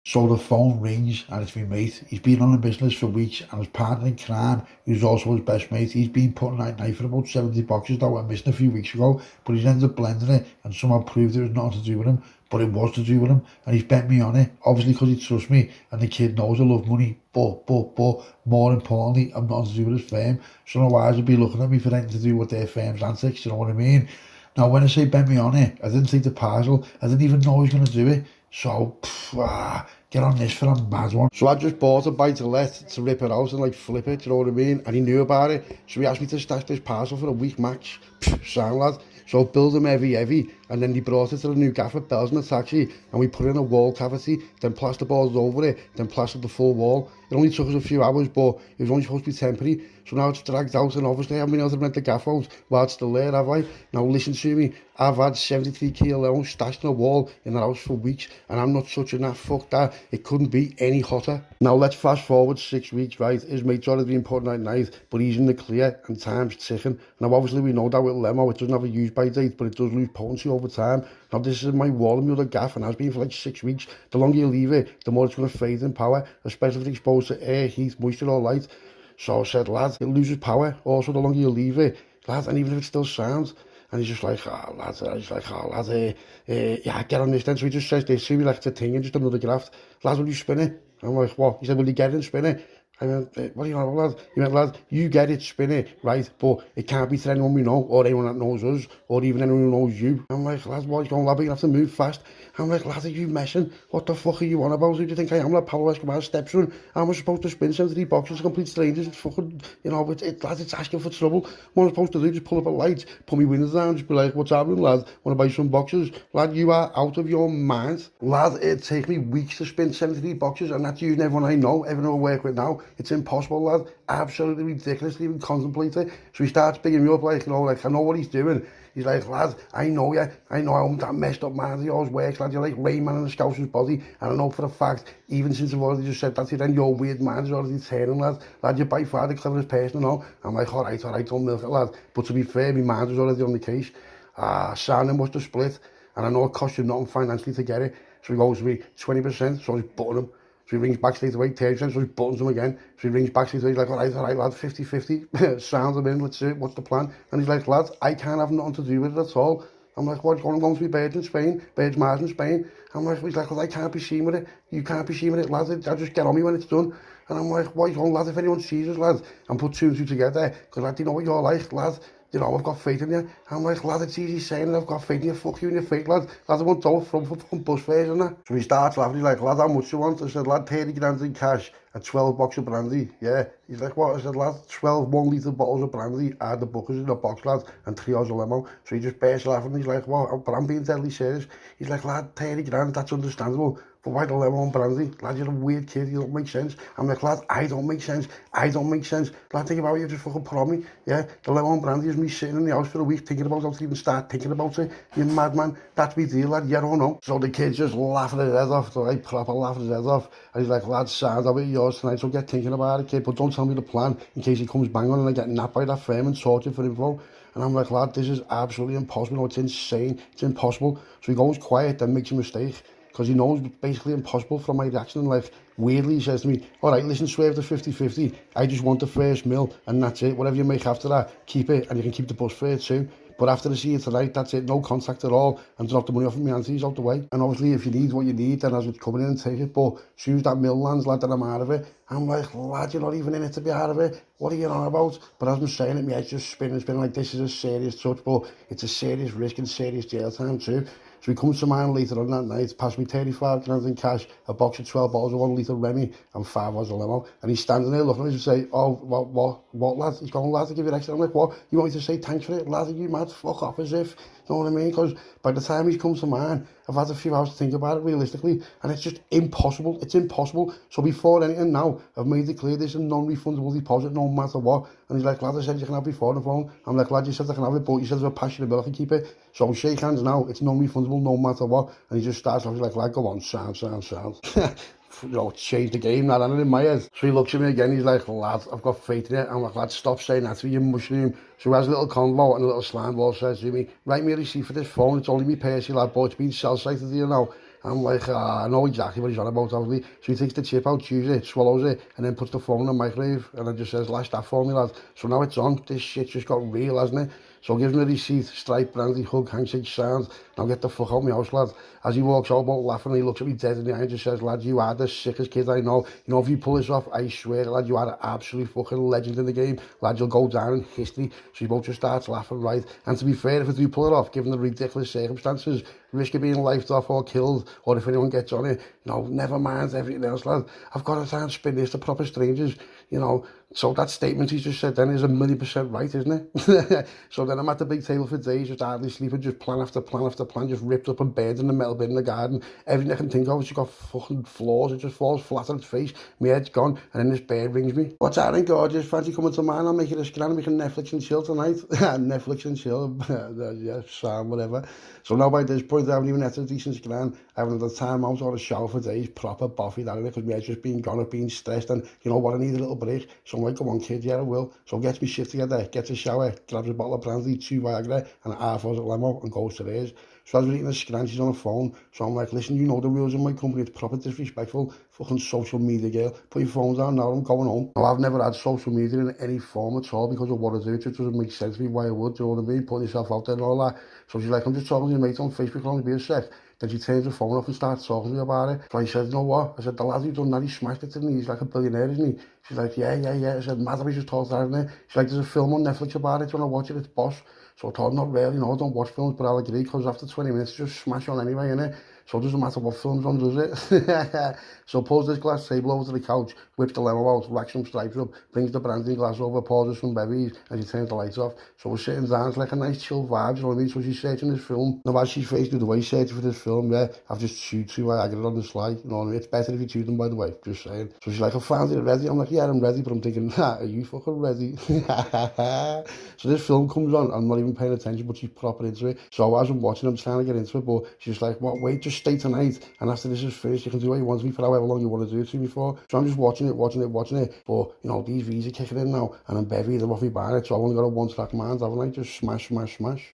So the phone rings and it's my mate. He's been on the business for weeks and his partner in crime, who's also his best mate, he's been putting that knife for about 70 boxes that were missing a few weeks ago, but he's ended up blending it and somehow proved it was nothing to do with him, but it was to do with him, and he's bet me on it, obviously because he trusts me, and the kid knows I love money, but, more importantly, I'm nothing to do with his firm, so no wise would be looking at me for anything to do with their firm's antics, you know what I mean? Now, when I say bet me on it, I didn't take the parcel, I didn't even know he was going to do it, so, get on this for a mad one. So I just bought a buy to let to rip it out and like flip it, you know what I mean? And he knew about it, so he asked me to stash this parcel for a week max. Sound lad. So build him heavy, and then he brought it to the new gaff at Bells in a taxi, and we put in a wall cavity, then plasterboards over it, then plastered the full wall. It only took us a few hours, but it was only supposed to be temporary, so now it's dragged out, and obviously I haven't been able to rent the gaff out while it's still there, have I? Now listen to me, I've had 73 key alone stashed in a wall in the house for weeks, and I'm not touching that, fuck that, it couldn't be any hotter. Now let's fast forward 6 weeks, right? His mate's already been putting out night, but he's in the clear, and time's ticking. Now obviously we know that with Lemo, it doesn't have a use by date, but it does lose potency over time. Now this is my wall and the other gaff, and has been for like 6 weeks. The longer you leave it, the more it's going to fade in power, especially if it's exposed to air, heat, moisture or light. So I said, lad, it loses power. Also, the longer you leave it, lad, and even if it still sounds, and he's just like, oh, lad, yeah, get on this then. So he just says this to me like it's a thing and just another graft. Lad, will you spin it? I'm like, what? He said, will you get it and spin it? I went, what do you know, lad? He went, lad, you get it, spin it, right? But it can't be to anyone we know, or anyone that knows us, or even anyone who knows you. I'm like, lad, what are you going, lad? But you have to move fast. I'm like, lad, are you messing? What the fuck are you on about? Who do you think I am? Like Pablo Escobar's stepson? How am I supposed to spin 73 boxes to complete strangers? It's fucking, you know, lad, it's asking for trouble. What am I supposed to do? Just pull up a light, put my windows down, just be like, what's happening, lad? Want to buy some boxes? Lad, you are out of your mind. Lad, it'd take me weeks to spin 73 boxes, and that's using everyone I know, everyone I work with now. It's impossible, lad. Absolutely ridiculous to even contemplate it. So he starts bigging me up like, you know, like, I know what he's doing. He's like, lad, I know you. I know how that messed up mind of yours works, lad. You're like Rain Man in the Scouser's body. And I know for a fact, even since I've already just said that to you, then your weird mind is already turning, lad. Lad, you're by far the cleverest person I know. I'm like, all right, don't milk it, lad. But to be fair, my mind was already on the case. Sounding must have split. And I know it cost you nothing financially to get it. So he goes to me, 20%, so I just button him. So he rings back straight away, 10%, so he buttons him again. So he rings back straight away, he's like, all right, lad, 50-50, sounds him in, let's see, what's the plan? And he's like, lad, I can't have nothing to do with it at all. I'm like, what, you're going to be birds in Spain, birds Mars in Spain? I'm like, he's like, well, I can't be seen with it, you can't be seen with it, lad, I'll just get on me when it's done. And I'm like, what, you're going, lad, if anyone sees us, lad, and put two and two together, because, lad, you know what you're like, lad, you know, I've got faith in you. I'm like, lad, it's easy saying I've got faith in you, fuck you and your faith, lad. Lad, I want all from fucking bus fares and that. So he starts laughing, he's like, lad, how much you want? I said, lad, 30 grand in cash and 12 boxes of brandy. Yeah. He's like, what? I said, lad, 12 1 litre bottles of brandy, add the buckets in the box, lad, and 3 hours of limo. So he just bursts laughing, he's like, what? But I'm being deadly serious. He's like, lad, 30 grand, that's understandable. But why the limo and brandy? Lad, you're a weird kid, you don't make sense. I'm like, lad, I don't make sense. Lad, think about it, you just fucking put on me. Yeah, the limo and brandy is me sitting in the house for a week thinking about how to even start thinking about it. You madman, that's me deal, lad, yeah or no? So the kid's just laughing his head off, so I proper laughing his head off. And he's like, lad, sound of it, yours tonight, so get thinking about it, kid, but don't tell me the plan in case he comes bang on and I get napped by that firm and sorted for info. And I'm like, lad, this is absolutely impossible. No, it's insane. It's impossible. So he goes quiet, then makes a mistake. Because he knows it's basically impossible from my reaction. And like, weirdly, he says to me, all right, listen, swerve the 50-50. I just want the first mil, and that's it. Whatever you make after that, keep it, and you can keep the bus fare too. But after I see it tonight, that's it, no contact at all, and drop the money off of my aunties out the way. And obviously, if you need what you need, then as it's coming in and take it. But as soon as that mill lands, lad, then I'm out of it. I'm like, lad, you're not even in it to be out of it. What are you on about? But as I'm saying it, my head's just spinning like this is a serious touch, but it's a serious risk and serious jail time too. So he comes to mine later on that night, passed me 35 grand in cash, a box of 12 bottles of 1 litre Remy, and 5 hours of limo. And he's standing there looking at me and say, oh, what, lad? He's going, lad, to give you extra. I'm like, what? You want me to say thanks for it? Lad, are you mad? Fuck off, as if, you know what I mean? Because by the time he's come to mine, I've had a few hours to think about it realistically, and it's just impossible. It's impossible. So before anything now, I've made it clear this is a non-refundable deposit no matter what. And he's like, lad, I said you can have it before the phone. I'm like, lad, you said I can have it, but you said if I pass you the bill, I can keep it. So shake hands now, it's non-refundable no matter what. And he just starts off, he's like, lad, go on, sound. You know, change the game, that and in my head. So he looks at me again, he's like, lad, I've got faith in it. I'm like, lad, stop saying that to me, you mushroom. So he has a little convo and a little slime ball says to me, write me a receipt for this phone, it's only me personally, lad, but it's been cell-sighted here now. I'm like, I know exactly what he's on about, obviously. So he takes the chip out, chews it, swallows it, and then puts the phone in the microwave, and then just says, lash that for me, lad. So now it's on. This shit's just got real, hasn't it? So gives me the receipt, stripe, brandy, hug, handshake, sound. Now get the fuck out of my house, lad. As he walks out, about laughing, he looks at me dead in the eye and just says, lad, you are the sickest kid I know. You know, if you pull this off, I swear, lad, you are an absolute fucking legend in the game. Lad, you'll go down in history. So he both just starts laughing, right? And to be fair, if I do pull it off, given the ridiculous circumstances, risk of being lifed off or killed, or if anyone gets on it, you know, never mind everything else, lad. I've got to try and spin this to proper strangers, you know. So that statement he's just said then is 1,000,000% right, isn't it? So then I'm at the big table for days, just hardly sleeping, just plan after plan after plan, just ripped up and burned in the metal bin in the garden. Everything I can think of, it's got fucking flaws, it just falls flat on its face, my head's gone, and then this bird rings me. What's happening, gorgeous? Fancy coming to mine? I'll make it a scan, we can Netflix and chill tonight. Netflix and chill, yeah, Sam, whatever. So now by this point, I haven't even had a decent scan, I haven't had the time out or a shower for days, proper boffy that, because my head's just been gone, I've been stressed, and you know what, I need a little break. So I'm like, come on kid, yeah I will. So gets me shit together, gets a shower, grabs a bottle of brandy, 2 Viagra, and a half of limo, and goes to theirs. So as we're eating a scran, she's on the phone, so I'm like, listen, you know the rules in my company, it's proper disrespectful, fucking social media girl, put your phone down now, I'm going home. Now I've never had social media in any form at all, because of what I do, it just doesn't make sense to me why I would, do you know what I mean, putting yourself out there and all that. So she's like, I'm just talking to your mate on Facebook, I'll be a sec. Then she turns the phone off and starts talking to me about it. So I said, you know what? I said, the lad who done that, he smashed it, didn't he? He's like a billionaire, isn't he? She's like, yeah. I said, mad that we just talked about it. She's like, there's a film on Netflix about it, do you want to watch it? It's Boss. So I told her, not really, no, I don't watch films, but I'll agree, because after 20 minutes, just smash on anyway, innit? So it doesn't matter what film's on, does it? So pulls this glass table over to the couch, whips the limo out, racks some stripes up, brings the brandy glass over, pours us some bevies, and she turns the lights off. So we're sitting down, it's like a nice chill vibe, you know what I mean? So she's searching this film. Now as she's faced with the way searching for this film, yeah, I've just chewed 2 Viagra on the sly, you know what I mean? It's better if you chew them, by the way, just saying. So she's like, I found it ready. I'm like, yeah, I'm ready, but I'm thinking, are you fucking ready? So this film comes on, I'm not even paying attention, but she's proper into it. So as I'm watching, I'm trying to get into it, but she's like, what, wait, just stay tonight, and after this is finished, you can do what you want to me for however long you want to do it to me for. So I'm just watching it, but, you know, these V's are kicking in now, and I'm bevy, they're off me by it, so I've only got a 1-track mind, haven't I? Just smash.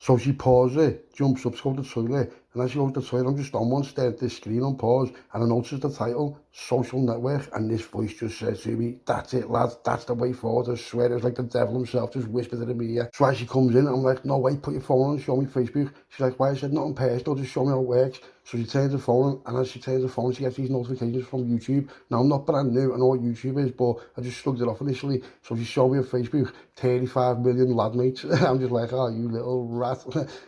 So she pauses it, jumps up to go to the toilet, and as she goes to the toilet, I'm just on one staring at this screen on pause, and I notice the title, Social Network, and this voice just says to me, that's it, lads, that's the way forward. I swear, it was like the devil himself just whispered it in my ear. So as she comes in, I'm like, no way, put your phone on and show me Facebook. She's like, why? I said, nothing personal, just show me how it works. So she turns the phone on, and as she turns the phone, she gets these notifications from YouTube. Now, I'm not brand new, I know what YouTube is, but I just slugged it off initially. So she showed me on Facebook, 35 million lad mates. I'm just like, oh, you little rat.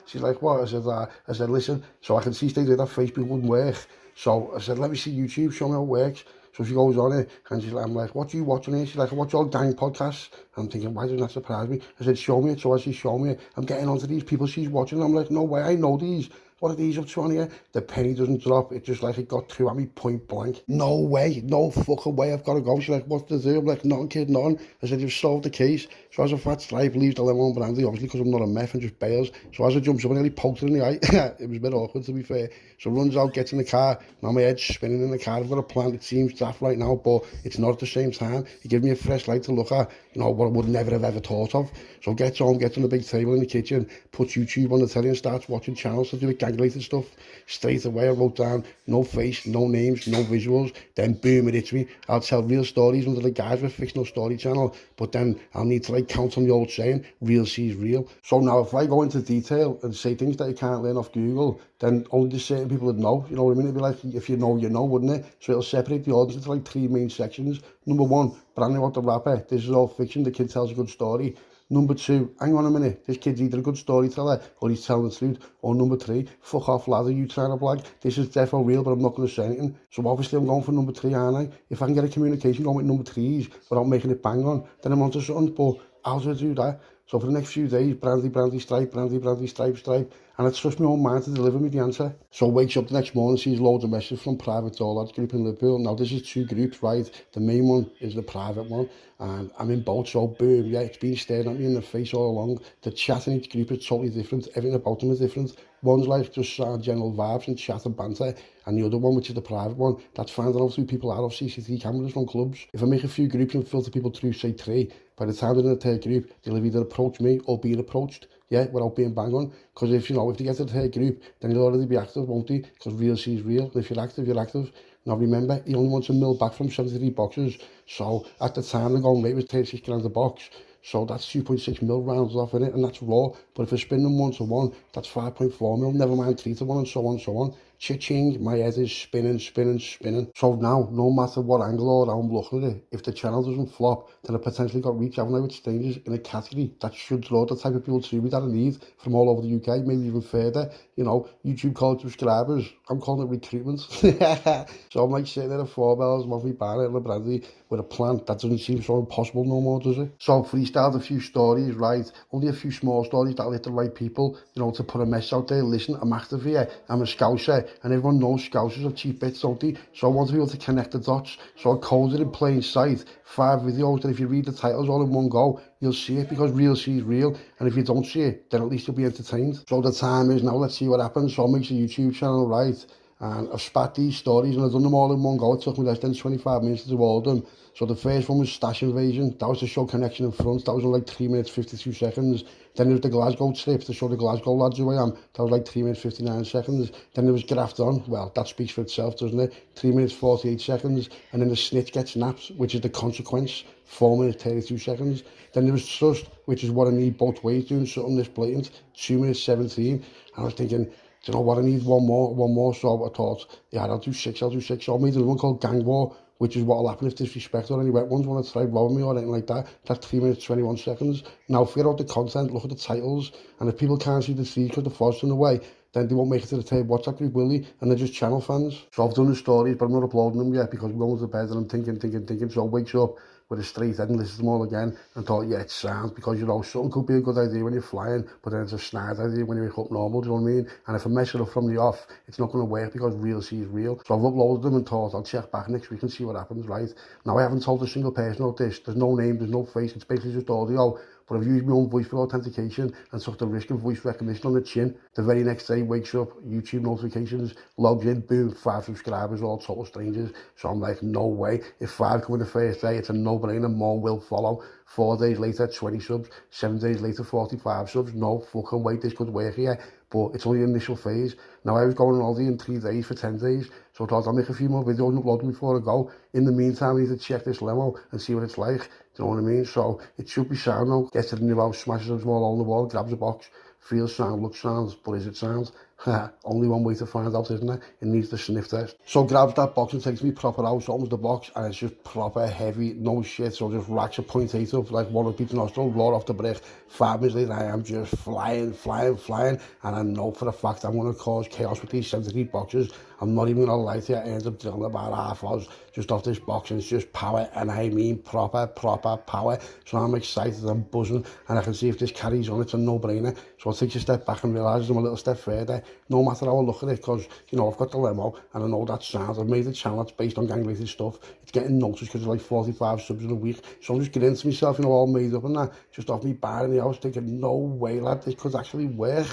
She's like, what? I said, listen, so I can see straight away that Facebook wouldn't work. So I said, let me see YouTube, show me how it works. So she goes on it, and she's like, I'm like, what are you watching here? She's like, I watch all gang podcasts. I'm thinking, why doesn't that surprise me? I said, show me it. So as she showed me it, I'm getting onto these people she's watching. I'm like, no way, I know these. What are these up to on here? The penny doesn't drop. It's just like it got through at me point blank. No way, no fucking way, I've got to go. She's like, what to do? I'm like, nothing, kid, nothing. I said, you've solved the case. So as a fat stripe leaves the lemon brandy, obviously because I'm not a meth, and just bails. So as I jumps up, I nearly poked her in the eye. It was a bit awkward, to be fair. So runs out, gets in the car. Now my head's spinning in the car. I've got a plan. It seems daft right now, but it's not at the same time. He gives me a fresh light to look at, you know, what I would never have ever thought of. So gets home, gets on the big table in the kitchen, puts YouTube on the telly and starts watching channels to do with gang-related stuff. Straight away I wrote down, no face, no names, no visuals. Then boom, it hits me. I'll tell real stories under the guise of a fictional story channel, but then I'll need to like count on the old saying, real sees real. So now if I go into detail and say things that you can't learn off Google, then only the certain people would know, you know what I mean? It'd be like, if you know, wouldn't it? So it'll separate the audience into like 3 main sections. Number 1, brand new about the rapper, this is all fiction, the kid tells a good story. Number 2, hang on a minute, this kid's either a good storyteller or he's telling the truth. Or number 3, fuck off lad, are you trying to blag? This is defo real, but I'm not going to say anything. So obviously I'm going for number 3, aren't I? If I can get a communication going with number 3s without making it bang on, then I'm onto something, but how do I do that? So for the next few days, brandy, stripe, stripe, and I trust my own mind to deliver me the answer. So wakes up the next morning, sees loads of messages from private door lads group in Liverpool. Now this is 2 groups, right? The main one is the private one, and I'm in both, so boom, yeah, it's been staring at me in the face all along. The chat in each group is totally different, everything about them is different. One's like just general vibes and chat and banter, and the other one, which is the private one, that's finding out who people are off CCTV cameras from clubs. If I make a few groups and filter people through, say 3, by the time they're in the 3rd group, they'll have either approached me or been approached. yeah, without being bang on. Because if, you know, if they get to the third group, then he'll already be active, won't he? Because real sees real. And if you're active, you're active. Now remember, he only wants a mil back from 73 boxes. So at the time, the going rate was 36 grand a box. So that's 2.6 mil rounds off in it, and that's raw. But if I spin them 1-to-1, that's 5.4 mil, never mind 3-to-1, and so on, so on. Cha-ching, my head is spinning, spinning, spinning. So now, no matter what angle or how I'm looking at it, if the channel doesn't flop, then I potentially got reach, haven't I, with strangers in a category that should draw the type of people to me that I need from all over the UK, maybe even further. You know, YouTube called subscribers. I'm calling it recruitment. So I'm like sitting there at 4 bells, off my bar in a brandy with a plan. That doesn't seem so impossible no more, does it? So freestyled a few stories, right? Only a few small stories that hit the right people, you know, to put a message out there. Listen, I'm active here. I'm a Scouser, and everyone knows Scousers are cheap bits, don't they? So I want to be able to connect the dots. So I coded in plain sight 5 videos that if you read the titles all in one go, you'll see it, because real sees real. And if you don't see it, then at least you'll be entertained. So the time is now. Let's see what happens. So I make a YouTube channel, right? And I've spat these stories and I've done them all in one go. It took me less than 25 minutes to do all of them. So the first one was Stash Invasion. That was to show connection in front. That was in like 3 minutes 52 seconds. Then there was the Glasgow trip to show the Glasgow lads who I am. That was like 3 minutes 59 seconds. Then there was Graft On. Well, that speaks for itself, doesn't it? 3 minutes 48 seconds. And then the Snitch Gets Snapped, which is the consequence. 4 minutes 32 seconds. Then there was Trust, which is what I need both ways, doing something this blatant. 2 minutes 17. And I was thinking, do you know what, I need one more. So I thought, yeah, I'll do six. So I made another one called Gang War, which is what'll happen if disrespect or any wet ones want to try robbing me or anything like that. That's 3 minutes 21 seconds. Now forget out the content, look at the titles, and if people can't see the trees because the fog's in the way, then they won't make it to the third WhatsApp group, will they? And they're just channel fans. So I've done the stories, but I'm not uploading them yet because I'm going to bed and I'm thinking. So I wakes up with a straight head and listens to them all again and thought, yeah, it sounds, because, you know, something could be a good idea when you're flying, but then it's a snide idea when you wake up normal, do you know what I mean? And if I mess it up from the off, it's not going to work because real sees real. So I've uploaded them and thought I'll check back next week and see what happens, right? Now, I haven't told a single person about this. There's no name, there's no face, it's basically just audio. But I've used my own voice for authentication and took the risk of voice recognition on the chin. The very next day, wakes up, YouTube notifications, logs in, boom, 5 subscribers, all total strangers. So I'm like, no way. If 5 come in the first day, it's a no-brainer, more will follow. 4 days later, 20 subs. 7 days later, 45 subs. No fucking way, this could work here. But it's only the initial phase. Now, I was going on holiday in 3 days for 10 days. So I thought I'll make a few more videos and upload them before I go. In the meantime, I need to check this limo and see what it's like. Do you know what I mean? So it should be sound now. Gets to the new house, smashes a small hole in the wall, grabs a box. Feels sound, looks sound, but is it sound? Only one way to find out, isn't it? It needs the sniff test. So grabs that box and takes me proper out, opens the box, and it's just proper heavy, no shit. So just racks a .8 up, like one of the nostril, roar off the brick. 5 minutes later, I am just flying. And I know for a fact I'm going to cause chaos with these 73 boxes. I'm not even going to lie to you, I end up drilling about half hours just off this box, and it's just power, and I mean proper power. So I'm excited, I'm buzzing, and I can see if this carries on, it's a no-brainer. So I take a step back and realise I'm a little step further, no matter how I look at it, because, you know, I've got the limo, and I know that sounds. I've made a channel that's based on gang-related stuff. It's getting noticed because there's like 45 subs in a week. So I'm just getting into myself, you know, all made up and that, just off me bar in the house, thinking, no way, lad, this could actually work.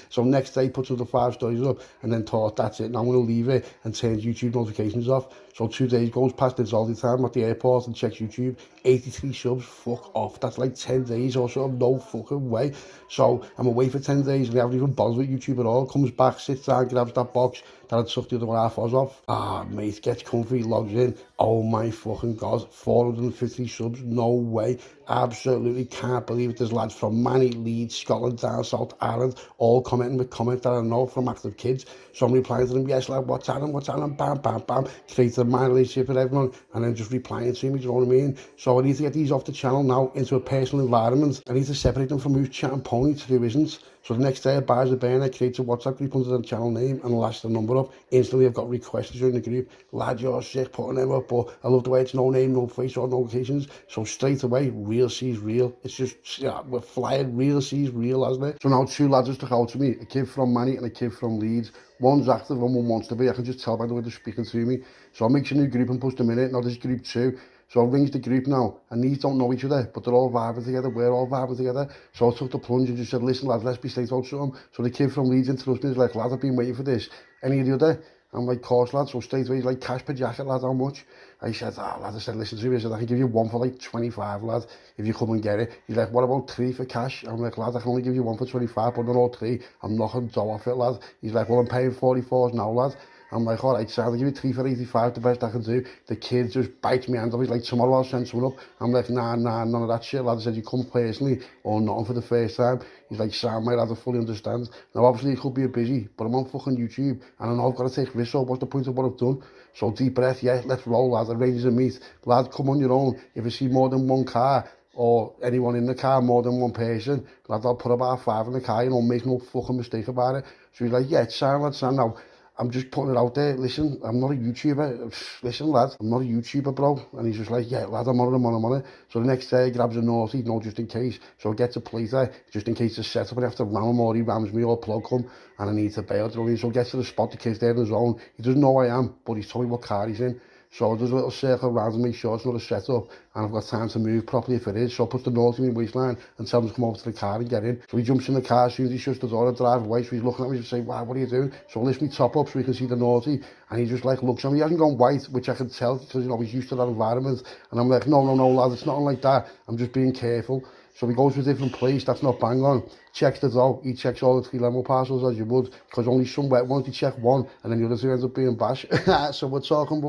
So next day, puts another 5 stories up, and then thought, that's it, now I'm going to leave it, and turn YouTube notifications off. So 2 days goes past, it's all the time at the airport and checks YouTube, 83 subs, fuck off, that's like 10 days or so, no fucking way. So I'm away for 10 days and I haven't even bothered with YouTube at all. Comes back, sits down, grabs that box that I'd sucked the other half hours off. Mate, gets comfy, logs in. Oh my fucking God, 450 subs, no way. Absolutely can't believe it. There's lads from Manny, Leeds, Scotland, down South Ireland, all commenting with comments that I know from active kids. So I'm replying to them, yes lad, what's on, bam. Created a mind relationship with everyone, and then just replying to me, do you know what I mean? So I need to get these off the channel now into a personal environment. I need to separate them from who's chatting pony to who isn't. So the next day I buys a burner, creates a WhatsApp group under the channel name, and lash the number up. Instantly I've got requests in the group. Lad, you're sick, putting them up, but I love the way it's no name, no face, or no locations. So straight away, real sees real. It's just, yeah, we're flying, real sees real, hasn't it? So now 2 lads just took out to me, a kid from Manny and a kid from Leeds. One's active and one wants to be. I can just tell by the way they're speaking to me. So I make a new group and push them in it. Now there's group 2. So I rings the group now, and these don't know each other, but they're all vibing together, we're all vibing together. So I took the plunge and just said, listen lads, let's be straight out to them. So the kid from Leeds introduced me, he's like, lad, I've been waiting for this. Any of the other? I'm like, course, lad. So straight away, he's like, cash per jacket, lad, how much? I said, lad, I said, listen to me. I said, I can give you one for like 25, lad, if you come and get it. He's like, what about 3 for cash? I'm like, lad, I can only give you one for 25, but not all 3. I'm knocking dough off it, lad. He's like, well, I'm paying 44s now, lad. I'm like, all right, so I'll give you 3 for 85, the best I can do. The kid just bites me hand off. He's like, tomorrow I'll send someone up. I'm like, nah, none of that shit, lad. I said, you come personally or nothing for the first time. He's like, Sam, mate, I fully understand. Now, obviously, it could be a busy, but I'm on fucking YouTube, and I know I've got to take risks, so what's the point of what I've done? So, deep breath, yeah, let's roll, lad. Arrange a meet. Lad, come on your own. If you see more than one car, or anyone in the car, more than one person, lad, I'll put about 5 in the car, make no fucking mistake about it. So he's like, yeah, it's Sam, lad, Sam. Now, I'm just putting it out there. Listen, I'm not a YouTuber. Listen, lad, I'm not a YouTuber, bro. And he's just like, yeah, lad, I'm on it. So the next day, he grabs a naughty, just in case. So I get a plate there, just in case the setup, I have to ram him or he rams me or plug him, and I need to bail. So I get to the spot, the kid's there in the zone. He doesn't know who I am, but he's told me what car he's in. So there's a little circle around to make sure it's not a setup, and I've got time to move properly if it is. So I put the naughty in my waistline and tell him to come over to the car and get in. So he jumps in the car as soon as he shuts the door and drives away. So he's looking at me and saying, wow, what are you doing? So I lift my top up so he can see the naughty, and he just like looks at me. He hasn't gone white, which I can tell because he's used to that environment. And I'm like, no, lad, it's nothing like that. I'm just being careful. So he goes to a different place, that's not bang on. Checks the dough, he checks all the 3 limo parcels as you would, because only some wet ones, he check one, and then the other 2 ends up being bash. So we're talking,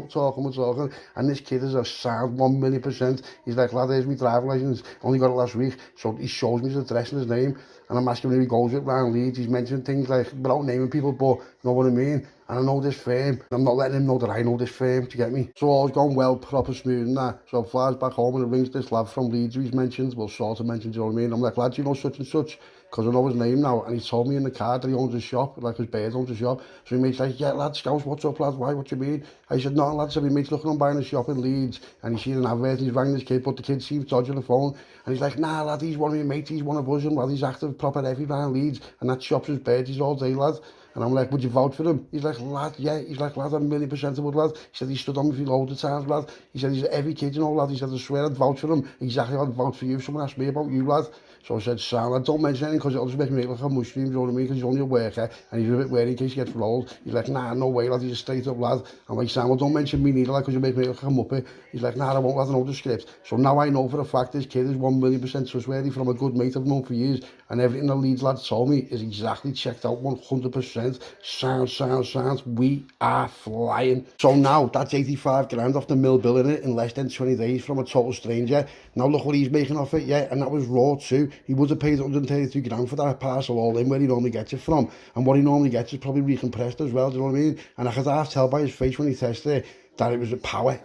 and this kid is a sound 1,000,000%. He's like, lad, here's my driving license, only got it last week. So he shows me his address and his name, and I'm asking him who he goes with round Leeds. He's mentioning things like, without naming people, but you know what I mean? And I know this firm. I'm not letting him know that I know this firm, do you get me? So all's gone well, proper smooth and that. So I flies back home and it rings this lad from Leeds who he's mentioned, well, sort of mentioned, you know what I mean? I'm like, lad, do you know such and such? Because I know his name now, and he told me in the car that he owns a shop, like his bird owns a shop. So he mate's like, yeah, lad, Scouse, what's up, lad? Why, what you mean? I said, no, lad, so my mate's looking on buying a shop in Leeds, and he's seen an advert, and he's rang this kid, but the kid seems dodgy on the phone, and he's like, nah, lad, he's one of my mates, he's one of us, and lad, he's active, proper everywhere in Leeds, and that shop's his bird, he's all day, lad. And I'm like, would you vouch for him? He's like, lad, yeah. He's like, lad, I'm 1,000,000% would, lad. He said, he stood on me loads of times, lad. He said, he's every kid, you know, lad. He said, I swear I'd vouch for him. Exactly, I'd vouch for you. Someone asked me about you, lad. So I said, Sam, lad, don't mention anything because it'll just make me look like a mushroom, you know what I mean? Because he's only a worker and he's a bit wary in case he gets rolled. He's like, nah, no way, lad. He's a straight up lad. I'm like, Sam, well, don't mention me neither, lad, because you make me look like a muppet. He's like, nah, I won't, lad, I know the script. So now I know for a fact this kid is 1,000,000% trustworthy from a good mate I've known for years. And everything the Leeds lad told me is exactly checked out 100%. Sounds. We are flying. So now that's 85 grand off the mill bill in it in less than 20 days from a total stranger. Now look what he's making off it, yeah, and that was raw too. He would have paid 132 grand for that parcel all in where he normally gets it from. And what he normally gets is probably recompressed as well, do you know what I mean? And I could half tell by his face when he tested it that it was power,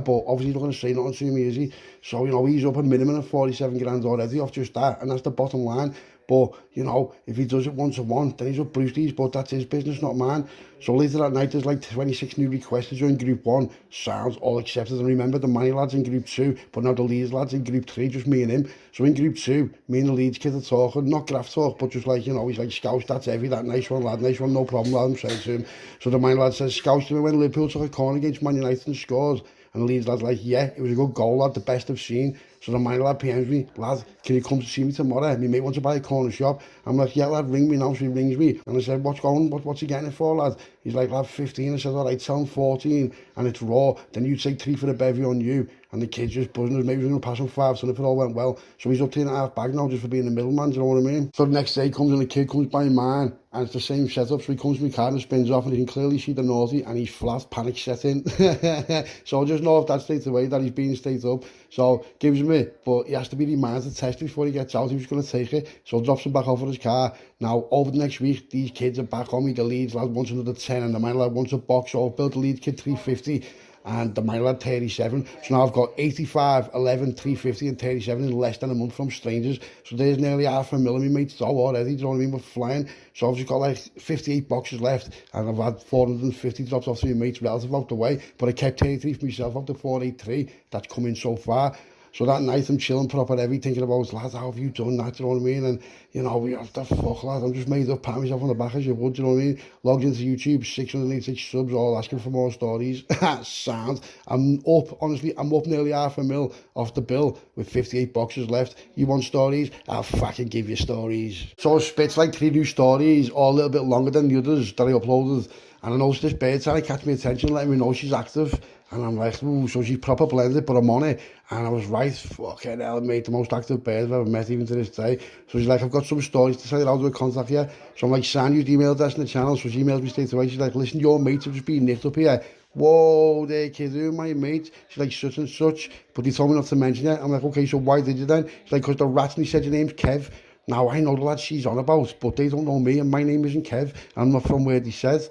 but obviously he's not going to say nothing to me, is he? So, he's up a minimum of 47 grand already off just that, and that's the bottom line. But, if he does it 1-to-1, then he's up Brewster's, but that's his business, not mine. So later that night, there's like 26 new requests to join Group 1. Sounds all accepted. And remember, the Manny lads in Group 2, but now the Leeds lads in Group 3, just me and him. So in Group 2, me and the Leeds kid are talking, not graft talk, but just like, he's like, Scouse, that's heavy, that nice one, lad, nice one, no problem, lad, I'm saying to him. So the Manny lad says, Scouse, to me when Liverpool took a corner against Man United and scores. And the Leeds lad's like, yeah, it was a good goal, lad, the best I've seen. So the Manny lad PMs me, lad, can you come to see me tomorrow? My mate wants to buy a corner shop. I'm like, yeah, lad, ring me now. So he rings me. And I said, what's he getting it for, lad? He's like, lad, 15. I said, all right, tell him 14. And it's raw. Then you take 3 for the bevy on you. And the kid's just buzzing us. Maybe he's going to pass him 5, so if it all went well. So he's up 2.5 bag now just for being the middleman, do you know what I mean? So the next day comes and the kid comes by mine. And it's the same setup. So he comes to my car and spins off and he can clearly see the naughty and he's flat, panic setting. So I just know if that's straight away that he's being straight up. So gives him it, but he has to be reminded to test before he gets out. He was going to take it. So drops him back off at his car. Now, over the next week, these kids are back on me. The Leeds lad wants another 10 and the man lad wants a box. So I've built the Leeds kid 350. And the man lad 37. So now I've got 85, 11, 350 and 37 in less than a month from strangers. So there's nearly $500,000 my mates dough already, do you know what I mean? We're flying. So I've just got like 58 boxes left and I've had 450 drops off to my mates relative out the way. But I kept 33 for myself out to 483. That's coming so far. So that night I'm chilling proper heavy, thinking about, lads, how have you done that, you know what I mean? And, you know, what the fuck, lad, I'm just made up, pat myself on the back as you would, you know what I mean? Logged into YouTube, 686 subs, all asking for more stories. Sound. I'm up, honestly, I'm up nearly 500,000 off the bill with 58 boxes left. You want stories? I'll fucking give you stories. So I spit like 3 new stories, all a little bit longer than the others that I uploaded. And I noticed this bird trying to catch my attention, letting me know she's active. And I'm like, ooh, so she's proper blended, but I'm on it. And I was right, fucking hell, mate, the most active bird I've ever met even to this day. So she's like, I've got some stories to tell you, how do I contact you? So I'm like, send you the email address in the channel. So she emails me straight away. She's like, listen, your mates have just been nicked up here. Whoa, they're kidding, my mate. She's like, such and such. But they told me not to mention it. I'm like, okay, so why did you then? She's like, because the rats, and he said your name's Kev. Now, I know the lad she's on about, but they don't know me, and my name isn't Kev. I'm not from where they said.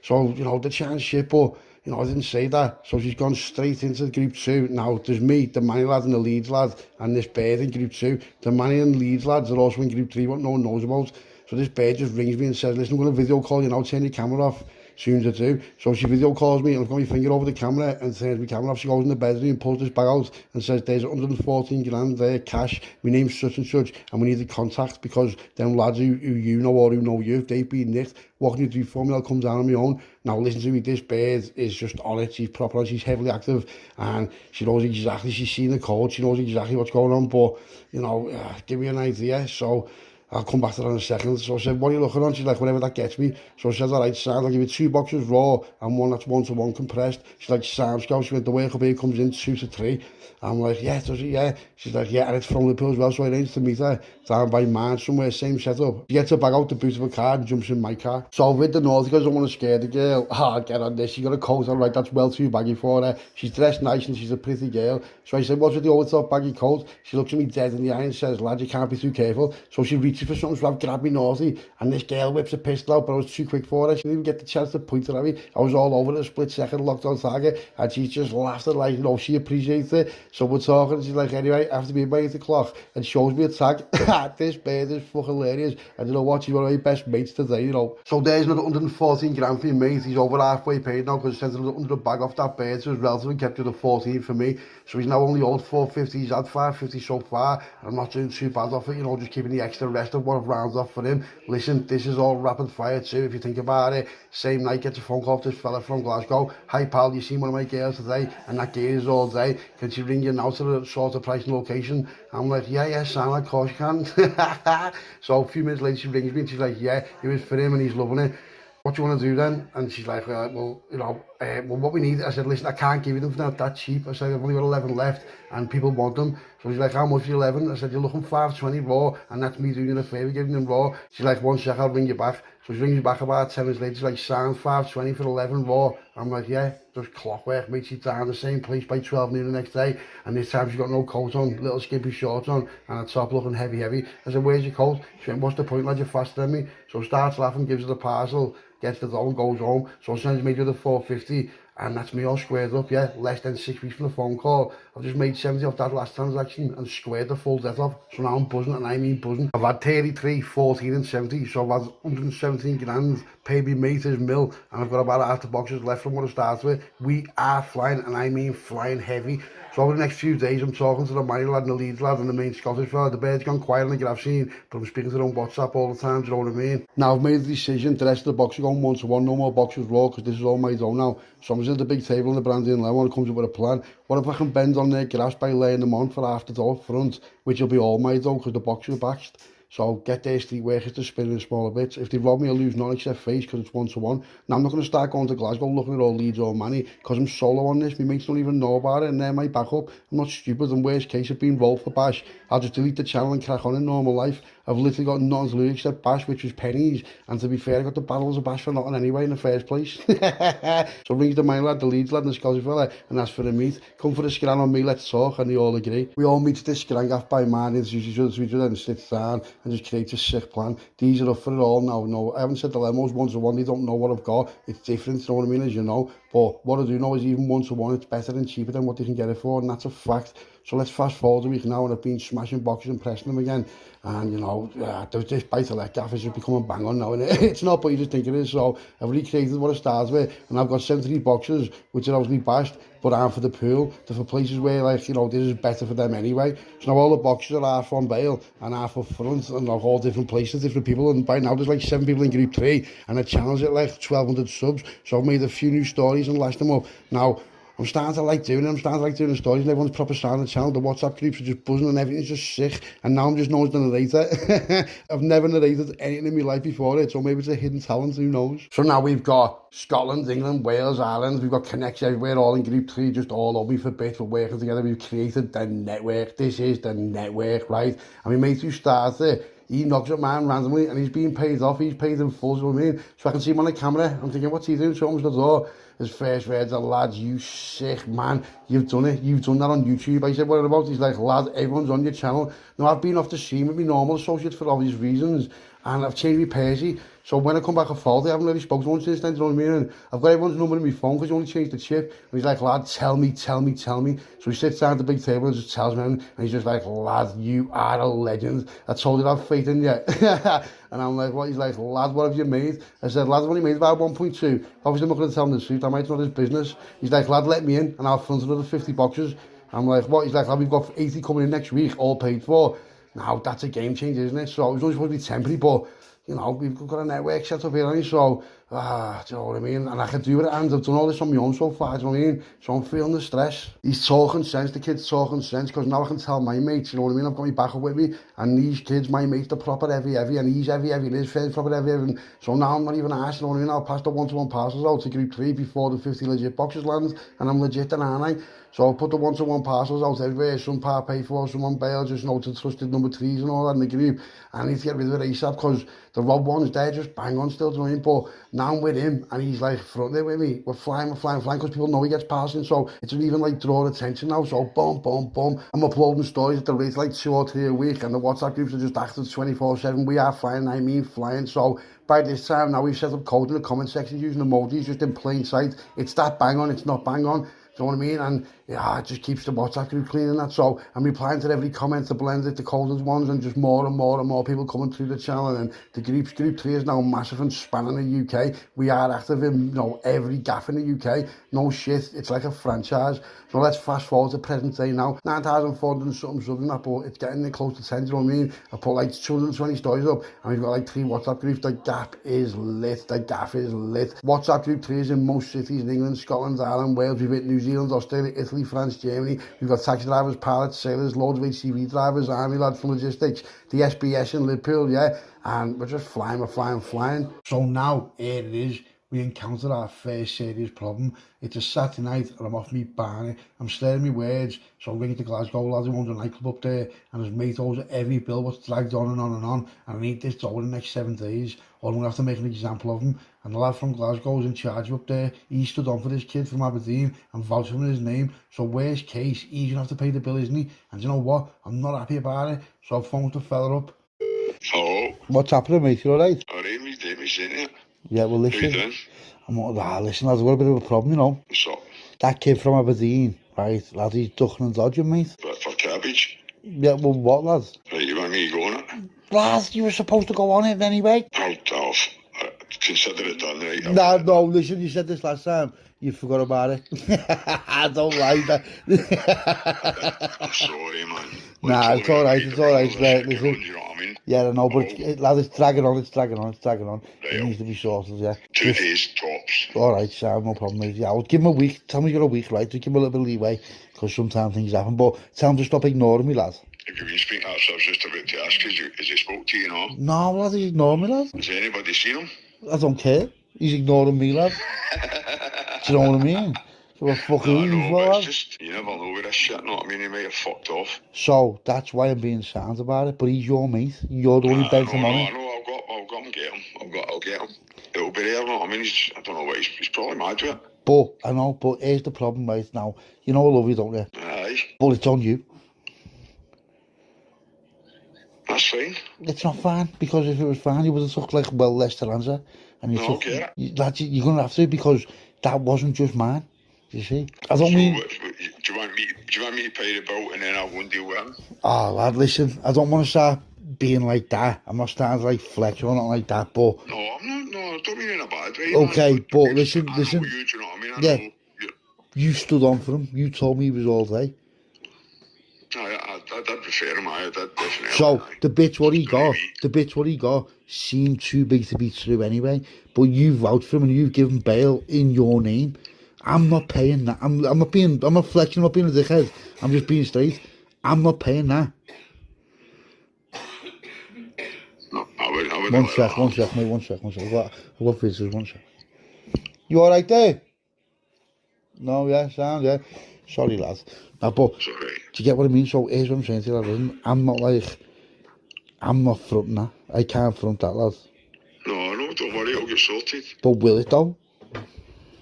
So, you know, the chance shit, but, you know, I didn't say that. So she's gone straight into group 2. Now, there's me, the Manny lad and the Leeds lad, and this bird in group 2. The Manny and Leeds lads are also in group 3, what no one knows about. So this bird just rings me and says, listen, I'm going to video call you now, turn your camera off. Soon as I do. So she video calls me and I've got my finger over the camera and turns my camera off. She goes in the bedroom, pulls this bag out and says, there's 114 grand there, cash. My name's such and such and we need the contact because them lads who you know or who know you, if they've been nicked, what can you do for me? I'll come down on my own. Now listen to me, this bird is just on it. She's proper, she's heavily active and she knows exactly, she's seen the code, she knows exactly what's going on, but, you know, give me an idea. So I'll come back to that in a second. So I said, what are you looking on? She's like, whatever that gets me. So I said, all right, sound, I'll give you 2 boxes raw and one that's 1-to-1 compressed. She's like, sounds go. She went, the work up here comes in 2 to 3. I'm like, yeah, does it? Yeah. She's like, yeah, and it's from Liverpool as well. So I arranged to meet her down by mine somewhere, same setup. She gets her bag out the boot of her car and jumps in my car. So with the naughty, because I don't want to scare the girl, get on this. She got a coat, all right, that's well too baggy for her. She's dressed nice and she's a pretty girl. So I said, what's with the old baggy coat? She looks at me dead in the eye and says, lad, you can't be too careful. So she reaches for something, so I've grabbed me naughty, and this girl whips a pistol out, but I was too quick for her. She didn't even get the chance to point it at me. I was all over it, a split second, locked on target, and she just laughed at like, you know, she appreciates it. So we're talking, she's like, anyway, I have to be by 8 o'clock, and shows me a tag. This bird is fucking hilarious. And you know what, she's one of my best mates today, you know. So there's another 114 grand for your mate. He's over halfway paid now, because he sent another 100 bag off that bird, so his relative kept you the 14 for me. So he's now only owed 450, he's had 550 so far, and I'm not doing too bad off it, you know, just keeping the extra rest of what rounds off for him. Listen, this is all rapid fire too, if you think about it. Same night, gets a phone call to this fella from Glasgow. Hi pal, you seen one of my girls today? And that gear is all day. Can she ring you now to the sort of price and location? I'm like, yeah, Sam, of course you can. So a few minutes later she rings me and she's like, yeah, it was for him and he's loving it. What do you want to do then? And she's like, well, you know, well, what we need, I said, listen, I can't give you them for that cheap. I said, I've only got 11 left and people want them. So she's like, how much for 11? I said, you're looking 520 raw, and that's me doing you a favour, giving them raw. She's like, 1 sec, I'll ring you back. So she rings me back about 10 minutes later. She's like, sound 520 for 11 raw. I'm like, yeah, just clockwork, mate. She's down the same place by 12 noon the next day, and this time she's got no coat on, little skimpy shorts on, and a top looking heavy. I said, where's your coat? She went, what's the point, lad, you're faster than me. So starts laughing, gives her the parcel, gets the dough and goes home. So sends me to the 450, and that's me all squared up, yeah. Less than 6 weeks from the phone call. I've just made 70 off that last transaction and squared the full debt off. So now I'm buzzing, and I mean buzzing. I've had 33, 14 and 70, so I've had 117 grand, paid me mate his mill, and I've got about half the boxes left from what I started with. We are flying, and I mean flying heavy. So over the next few days, I'm talking to the Manny lad and the Leeds lad and the main Scottish fella. The bird's gone quiet on the graph scene, but I'm speaking to them on WhatsApp all the time, do you know what I mean? Now I've made the decision, the rest of the boxes are going 1-to-1, no more boxes raw, because this is all my own now. So I'm at the big table in the brandy and lemon, it comes up with a plan. What if I can bend on their grass by laying them on for half the dough up front, which will be all my dough, because the boxes are baxed. So I'll get their street workers to spin in smaller bits. If they rob me, I'll lose none except face, because it's 1-to-1. Now I'm not going to start going to Glasgow looking at all Leeds or Manny, because I'm solo on this. My mates don't even know about it, and they're my backup. I'm not stupid, and worst case, I've been rolled for bash. I'll just delete the channel and crack on in normal life. I've literally got nothing to lose except bash, which was pennies. And to be fair, I got the barrels of bash for nothing anyway in the first place. So rings the Manny lad, the Leeds lad and the Scottish fella, and ask for a meet. Come for a scran on me, let's talk, and they all agree. We all meet at this scran gaff by man, introduce each other and sit down and just create a sick plan. These are up for it all now. No, I haven't said the lemos 1-to-1, they don't know what I've got. It's different, you know what I mean, as you know. But what I do know is even 1-to-1, it's better and cheaper than what they can get it for, and that's a fact. So let's fast forward a week now, and I've been smashing boxes and pressing them again. And, you know, this buy-to-let gaff is just becoming bang on now, and it's not, but you just think it is. So I've recreated what I started with, and I've got 73 boxes, which are obviously bashed. but aren't for the pool. They're for places where, like, you know, this is better for them anyway. So now all the boxes are half on bail and half up front, and like, all different places, different people. And by now there's like 7 people in Group 3, and the channel's at like 1,200 subs. So I've made a few new stories and lashed them up. Now, I'm starting to like doing it. I'm starting to like doing the stories, and everyone's proper starting the channel. The WhatsApp groups are just buzzing, and everything's just sick. And now I'm just known as the narrator. I've never narrated anything in my life before it, so maybe it's a hidden talent, who knows? So now we've got Scotland, England, Wales, Ireland. We've got connects everywhere, all in Group 3, just all over me for bits. We're working together. We've created the network. This is the network, right? And my mate who started it, he knocks up man randomly, and he's being paid off. He's paid in full, you know what I mean? So I can see him on the camera. I'm thinking, what's he doing? So he opens the door. His first words are, lads, you sick man, you've done it. You've done that on YouTube. I said, what about? He's like, lad, everyone's on your channel. Now, I've been off the scene with my normal associates for obvious reasons, and I've changed my Percy. So when I come back at fault, I haven't really spoken to one since then, do you know what I mean? And I've got everyone's number in my phone because he only changed the chip. And he's like, lad, tell me. So he sits down at the big table and just tells me, and he's just like, lad, you are a legend. I told you I have faith in you. And I'm like, what? He's like, lad, what have you made? I said, lad, I've only made about 1.2. Obviously, I'm not going to tell him the truth. I might not his business. He's like, lad, let me in, and I'll front another 50 boxes. I'm like, what? He's like, lad, we've got 80 coming in next week, all paid for. Now, that's a game changer, isn't it? So it was only supposed to be temporary, but you know, we've got a network set up here, so, do you know what I mean? And I can do it, and I've done all this on my own so far, do you know what I mean? So I'm feeling the stress. He's talking sense, the kid's talking sense, because now I can tell my mates, you know what I mean? I've got my back up with me, and these kids, my mates, they're proper heavy, and he's heavy, and his friend's proper heavy, and so now I'm not even asked, you know what I mean? I'll pass the one-to-one parcels out to Group 3 before the 50 legit boxes land, and I'm legit, then aren't I? So I'll put the one-to-one parcels out everywhere, some part pay for, some on bail, just know to trusted number 3s and all that in the group. And I need to get rid of it ASAP, because the Rob ones, they're just bang on still, do you know what I mean? But now I'm with him, and he's like front there with me. We're flying, because people know he gets passing, so it's even like draw attention now. So boom, boom, boom. I'm uploading stories at the rate like 2 or 3 a week, and the WhatsApp groups are just active 24/7. We are flying, I mean flying. So by this time now, we've set up code in the comment section using emojis just in plain sight. It's that bang on, it's not bang on. Do you know what I mean? And yeah, it just keeps the WhatsApp group clean and that. So I'm replying to every comment, the blended, the coldest ones, and just more and more people coming through the channel. And the group 3 is now massive and spanning the UK. We are active in, you know, every gaff in the UK. No shit, it's like a franchise. So let's fast forward to present day now. 9,400 and something subs and that, but it's getting close to 10, do you know what I mean? I put like 220 stories up, and we've got like 3 WhatsApp groups. The gap is lit, the gaff is lit. WhatsApp group 3 is in most cities in England, Scotland, Ireland, Wales. We've hit New Zealand, Australia, Italy, France, Germany. We've got taxi drivers, pilots, sailors, loads of HCV drivers, army lads from logistics, the SBS in Liverpool, yeah. And we're just flying, flying. So now, here it is. We encountered our first serious problem. It's a Saturday night, and I'm off me barney. I'm slurring my words, so I'm ringing to Glasgow, lads who owns a nightclub up there, and his mate owes every bill what's dragged on and on and on, and I need this over the next 7 days, or I'm going to have to make an example of him. And the lad from Glasgow is in charge up there. He stood on for this kid from Aberdeen and vouched for his name. So worst case, he's going to have to pay the bill, isn't he? And you know what? I'm not happy about it. So I've phoned the fella up. Hello. What's happening, mate? You alright? Alright, me seen it. Yeah, well, listen. How you doing? Listen, lads, I've got a bit of a problem, you know. What's up? That kid from Aberdeen, right, lad, he's ducking and dodging, mate. But for cabbage? Yeah, well, what, lads? Right, you want me to go on it? Lads, you were supposed to go on it anyway. Out off. Consider it done, right? No, listen, you said this last time. You forgot about it. I don't like that. I'm sorry, man. Nah, it's alright, mate. Listen. You know what I mean? Yeah, I know, but lad, it's dragging on. Right, It needs to be sorted, yeah. 2 days tops. Alright, Sam, no problem, mate. Yeah, I'll give him a week. Tell me you got a week, right? Just give him a little bit of leeway, because sometimes things happen. But tell him to stop ignoring me, lad. If you've been speaking, I was just about to ask, has he spoke to you, you know? No, lad, he's ignoring me, lad. Has anybody seen him? I don't care. He's ignoring me, lad. Do you know what I mean? So what fucking no, it's just, you never know with this shit, know what I mean? He might have fucked off. So, that's why I'm being sound about it, but he's your mate. You're the one who begs the money. I know, I'll go and get him. I'll get him. It'll be there, know what I mean? I don't know what, he's probably mad with it. But, I know, but here's the problem right now. You know I love you, don't you? Aye. But it's on you. That's fine. It's not fine, because if it was fine, you would have took, like, well, less to answer. And you took, okay. Lads, you're going to have to, because that wasn't just mine. You see? I don't mean... Do you want me to pay the bill and then I won't deal with him? Oh, lad, listen, I don't want to start being like that. I'm not starting to, like, flex or nothing like that, but... No, I'm not, no, don't mean in a bad way. Okay, man. but listen. I know you, do you know what I mean? I yeah. know You stood on for him. You told me he was all day. I'd prefer him, I'd definitely. So the bits what he got seemed too big to be true anyway. But you vouched for him and you've given bail in your name. I'm not paying that. I'm not flexing, I'm not being a dickhead. I'm just being straight. I'm not paying that. No, I would. One sec, mate, one sec. I've got visitors, one sec. You alright there? No, yeah, sound, yeah. Sorry, lads. Now, but, Sorry. do you get what I mean? So, here's what I'm saying to you, lad. Listen, I'm not fronting that. I can't front that, lad. No, don't worry, I'll get sorted. But will it, though?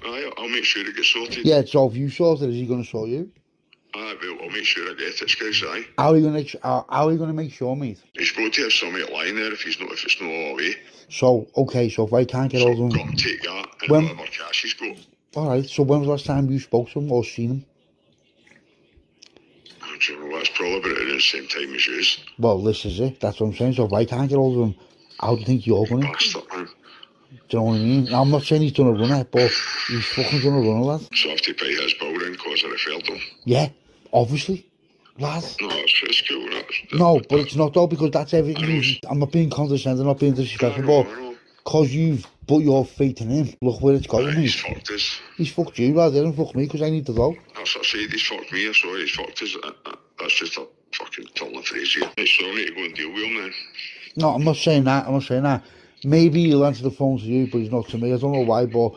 I'll make sure it gets sorted. Yeah, so if you sort it, is he going to sort you? I'll make sure I get it, guys, aye. How are you going to make sure, mate? He's got to have somebody at line there if it's not all away. So, okay, so if I can't get all of them... Got him take that and When- whatever cash he's got. Alright, so when was the last time you spoke to him or seen him? Well, that's probably about at the same time as yours. Well, this is it. That's what I'm saying. So if I can't get all of him, how do you think you're going to? Bastard, man. Do you know what I mean? Now, I'm not saying he's done a runner, but he's fucking done a runner, lad. So I have to pay his bill then because I referred him. Yeah, obviously, lad. No, it's cool. No, but it's not though, because that's everything. I'm not being condescending, I'm not being disrespectful, but because you've put your faith in him, look where it's got you, He's mate. fucked us. He's fucked you, lad. He hasn't fucked me because I need to go. That's what I said, he's fucked me, sorry, he's fucked us. That's just a fucking turn of phrase here. So I need to go and deal with him then. No, I'm not saying that. Maybe he'll answer the phone to you, but he's not to me. I don't know why, but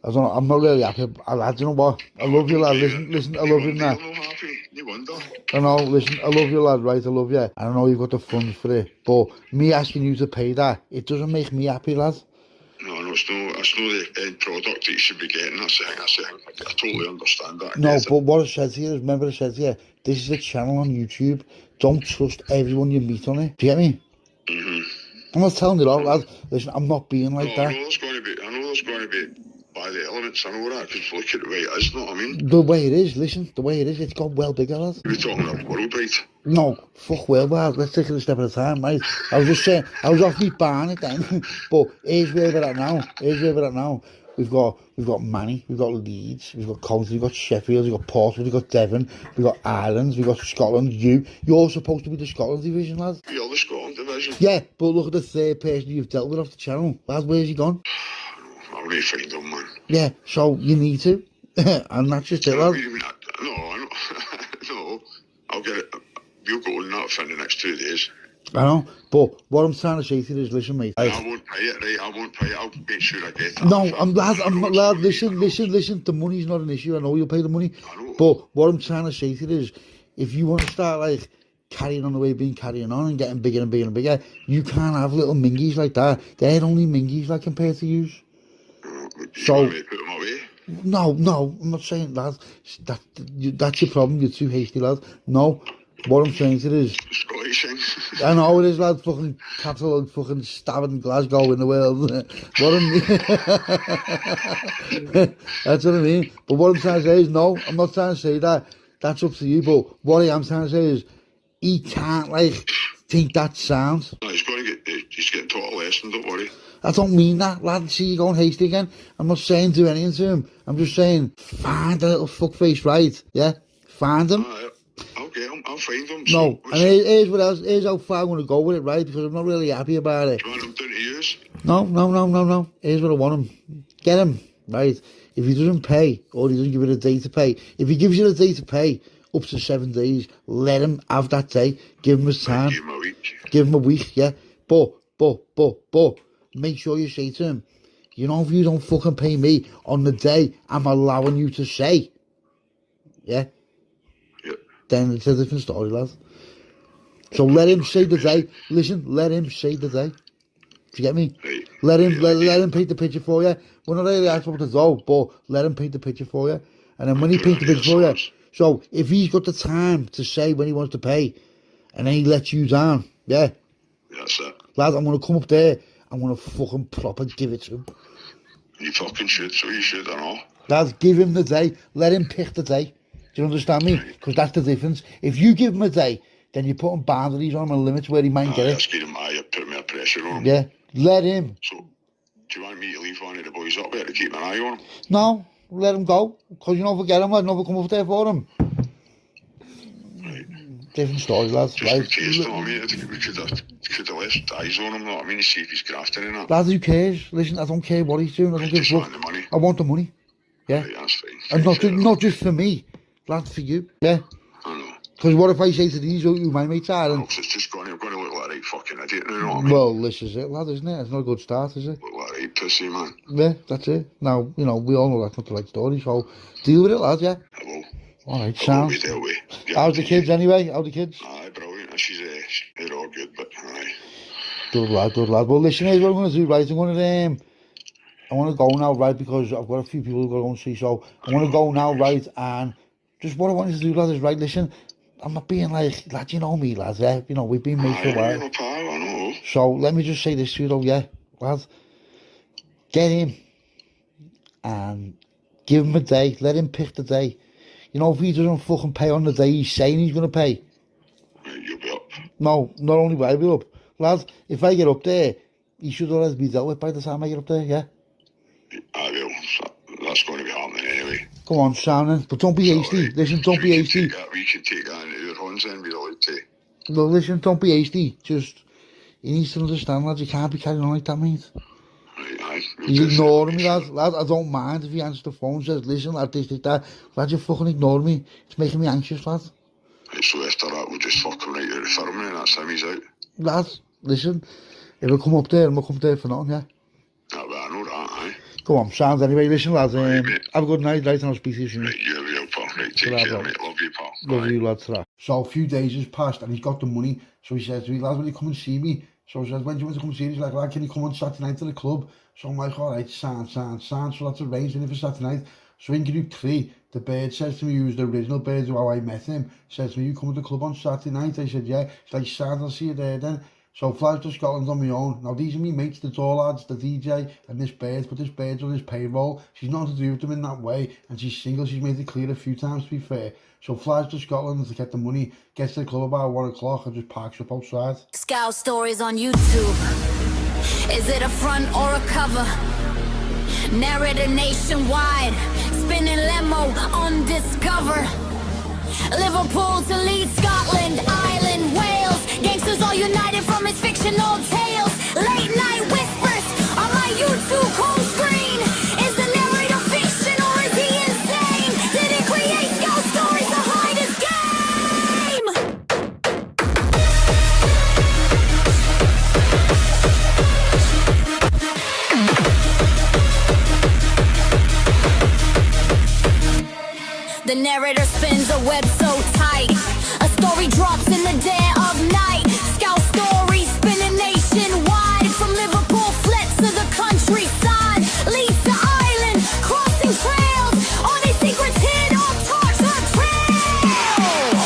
I don't know. I'm not really happy. Lad, you know what? I love you, lad. Listen, I love you now. I'm not happy, you wonder. I know, listen, I love you, lad, right? I love you. I don't know you've got the funds for it, but me asking you to pay that, it doesn't make me happy, lad. No, it's no the end product that you should be getting. That's the thing. I totally understand that. No, but what I said to you is, remember I said to you, this is a channel on YouTube. Don't trust everyone you meet on it. Do you get me? Mm-hmm. I'm not telling you that, lad. Listen, I'm not being like I that. know there's going to be by the elements. I know that because look at the way it is. You know what I mean? The way it is, listen, the way it is, it's got well bigger, lad. We're talking about world, right? No, fuck well, lad. Let's take it a step at a time, right? I was just saying, I was off me barn it then. But here's where we're at now. We've got Manny, we've got Leeds, we've got Coventry, we've got Sheffield, we've got Portsmouth, we've got Devon, we've got Ireland, we've got Scotland. You're supposed to be the Scotland division, lad. You're the Scotland division. Yeah, but look at the third person you've dealt with off the channel. Lad, where's he gone? I'll need to find him, man. Yeah, so you need to. And that's just it, lad. No, I know. No, I'll get it. You'll go on that for the next 2 days. I know, but what I'm trying to say to you is, listen, mate. I won't pay it, right? I won't pay it. I'll make sure I get it. No, I'm not, lad. Listen. The money's not an issue. I know you'll pay the money. I know. But what I'm trying to say to you is, if you want to start like carrying on the way you've been carrying on and getting bigger and bigger and bigger, you can't have little mingies like that. They're only mingies like compared to you. So, you want me to put them away? no, I'm not saying that. That's your problem. You're too hasty, lad. No, what I'm saying to you is, Scottish thing. I know it is, lad. Fucking capital and fucking stabbing in Glasgow in the world. That's what I mean. But what I'm trying to say is, no, I'm not trying to say that. That's up to you. But what I am trying to say is, he can't like think that sounds. No, he's getting taught a lesson. Don't worry. I don't mean that, lad. See, you're going hasty again. I'm not saying do anything to him. I'm just saying, find a little fuckface, right? Yeah? Find him. I'll get him. I'll find him. No, and here's what else. Here's how far I'm going to go with it, right? Because I'm not really happy about it. Do you want him down to use? No. Here's what I want him. Get him, right? If he doesn't pay, or he doesn't give it a day to pay, if he gives you a day to pay, up to 7 days, let him have that day. Give him his time. Give him a week. Give him a week, yeah? But, make sure you say to him, you know, if you don't fucking pay me on the day I'm allowing you to say, yeah? Then it's a different story, lad. So let him say the day. Listen, let him say the day. Do you get me? Right. Let him paint the picture for you. We're not really asking what to do, but let him paint the picture for you. And then when he paints the picture for you, so if he's got the time to say when he wants to pay, and then he lets you down, yeah? That's it. Lad, I'm going to come up there, I'm going to fucking proper give it to him. You fucking should, so you should, I know. Lad, give him the day. Let him pick the day. Do you understand me? Because that's the difference. If you give him a day, then you're putting boundaries on him and limits where he might get it. That's getting you're putting more pressure on him. Yeah, let him. So, do you want me to leave one of the boys up there to keep an eye on him? No, let him go. Because you don't forget him, I'd never come up there for him. Different story, lads. Just in case, know what I mean? I think we could have left eyes on him, know what I mean, to see if he's grafting in that. Lads, who cares? Listen, I don't care what he's doing. I don't give a Just fuck. want the money. I want the money. Yeah. Right, that's fine. And not just for me, lads, for you. Yeah. I know. Because what if I say to these who my mates are? And, It's just going to look like a right fucking idiot, you know what I mean? well, this is it, lad, isn't it? It's not a good start, is it? Look like a right pussy, man. Yeah, that's it. Now, you know, we all know that's not the right story, so deal with it, lad, yeah? Hello. Alright, Hello, sound. we dealt with. How's the kids anyway? How the kids? Aye, brilliant. They're all good, but aye. Good lad, good lad. Well, listen, here's what I'm going to do, right? I want to go now, right, because I've got a few people who've got to go and see, so I want to go now, right, and just what I want you to do, lad, is, right, listen, I'm not being like, lad, you know me, lad, yeah? You know, we've been mates for a while. Aye, pal, I know. So, let me just say this to you, though, yeah, lad, get him, and give him a day, let him pick the day. You know, if he doesn't fucking pay on the day he's saying he's going to pay. Right, you'll be up. No, not only will I be up. Lad, if I get up there, he should already be dealt with by the time I get up there, yeah? I will. So that's going to be happening anyway. Come on, Shannon, but don't be hasty. Right. Listen, don't be hasty. We can take that into our hands and be allowed to. No, listen, don't be hasty. Just, he needs to understand, lad, you can't be carrying on like that, mate. Right, aye. He's ignoring me, lad. Lad, I don't mind if he answers the phone and says, listen, lad, this, that. Lad, you fucking ignore me. It's making me anxious, lad. Right, so after that, we'll just fuck him right out of the firm and that's him, he's out. Lad, listen, if I come up there, I'm going to come there for nothing, yeah? But I know that, aye. Go on, sounds anyway. Listen, lads, Right, mate. have a good night, right, and I'll speak to you soon. Right, you're real, pal. Right, take Ta-ra, care, pal. mate. Love you, pal. Love Aye. you, lad, ta-ra. So a few days has passed and he's got the money. So he says to me, lads, will you come and see me? So I says, when do you want to come see me? He's like, lad, can you come on Saturday night to the club? So I'm like, all right, sound. So that's arranged in for Saturday night. So in group 3, the bird says to me, who's the original bird, how I met him, says to me, you come to the club on Saturday night? I said, yeah. He's like, sound, I'll see you there then. So flies to Scotland on my own. Now these are me mates, the door lads, the DJ and this bird, but this bird's on his payroll. She's nothing to do with them in that way and she's single, she's made it clear a few times to be fair. So flies to Scotland to get the money, gets to the club about 1 o'clock and just parks up outside. Scout stories on YouTube. Is it a front or a cover? Narrator nationwide, spinning limo on Discover. Liverpool to Leeds, Scotland, Ireland, Wales. Gangsters all united from his fictional tales. Late night whispers on my YouTube home screen. Is the narrator fiction or is he insane? Did he create scout stories to hide his game? The narrator spins a web so tight. A story drops in the dead of night. Scout stories spinning nationwide. From Liverpool fled to the countryside. Leeds to Ireland, crossing trails. All these secrets hid on torch the trail.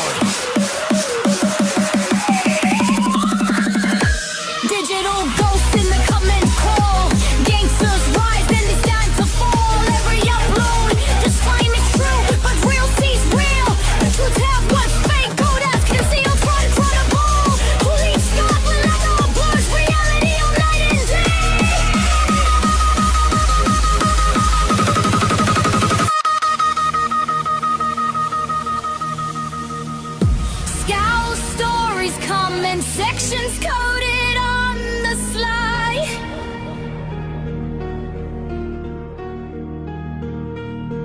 Digital ghosts in the comments call. Gangsters rise and they stand to fall. Every upload, just claim it's true, but real sees real. The truth have what's fake, gold as concealed, incredible. Who leads Scotland like all blurs, reality all night and day. Scout stories come in sections coded on the sly.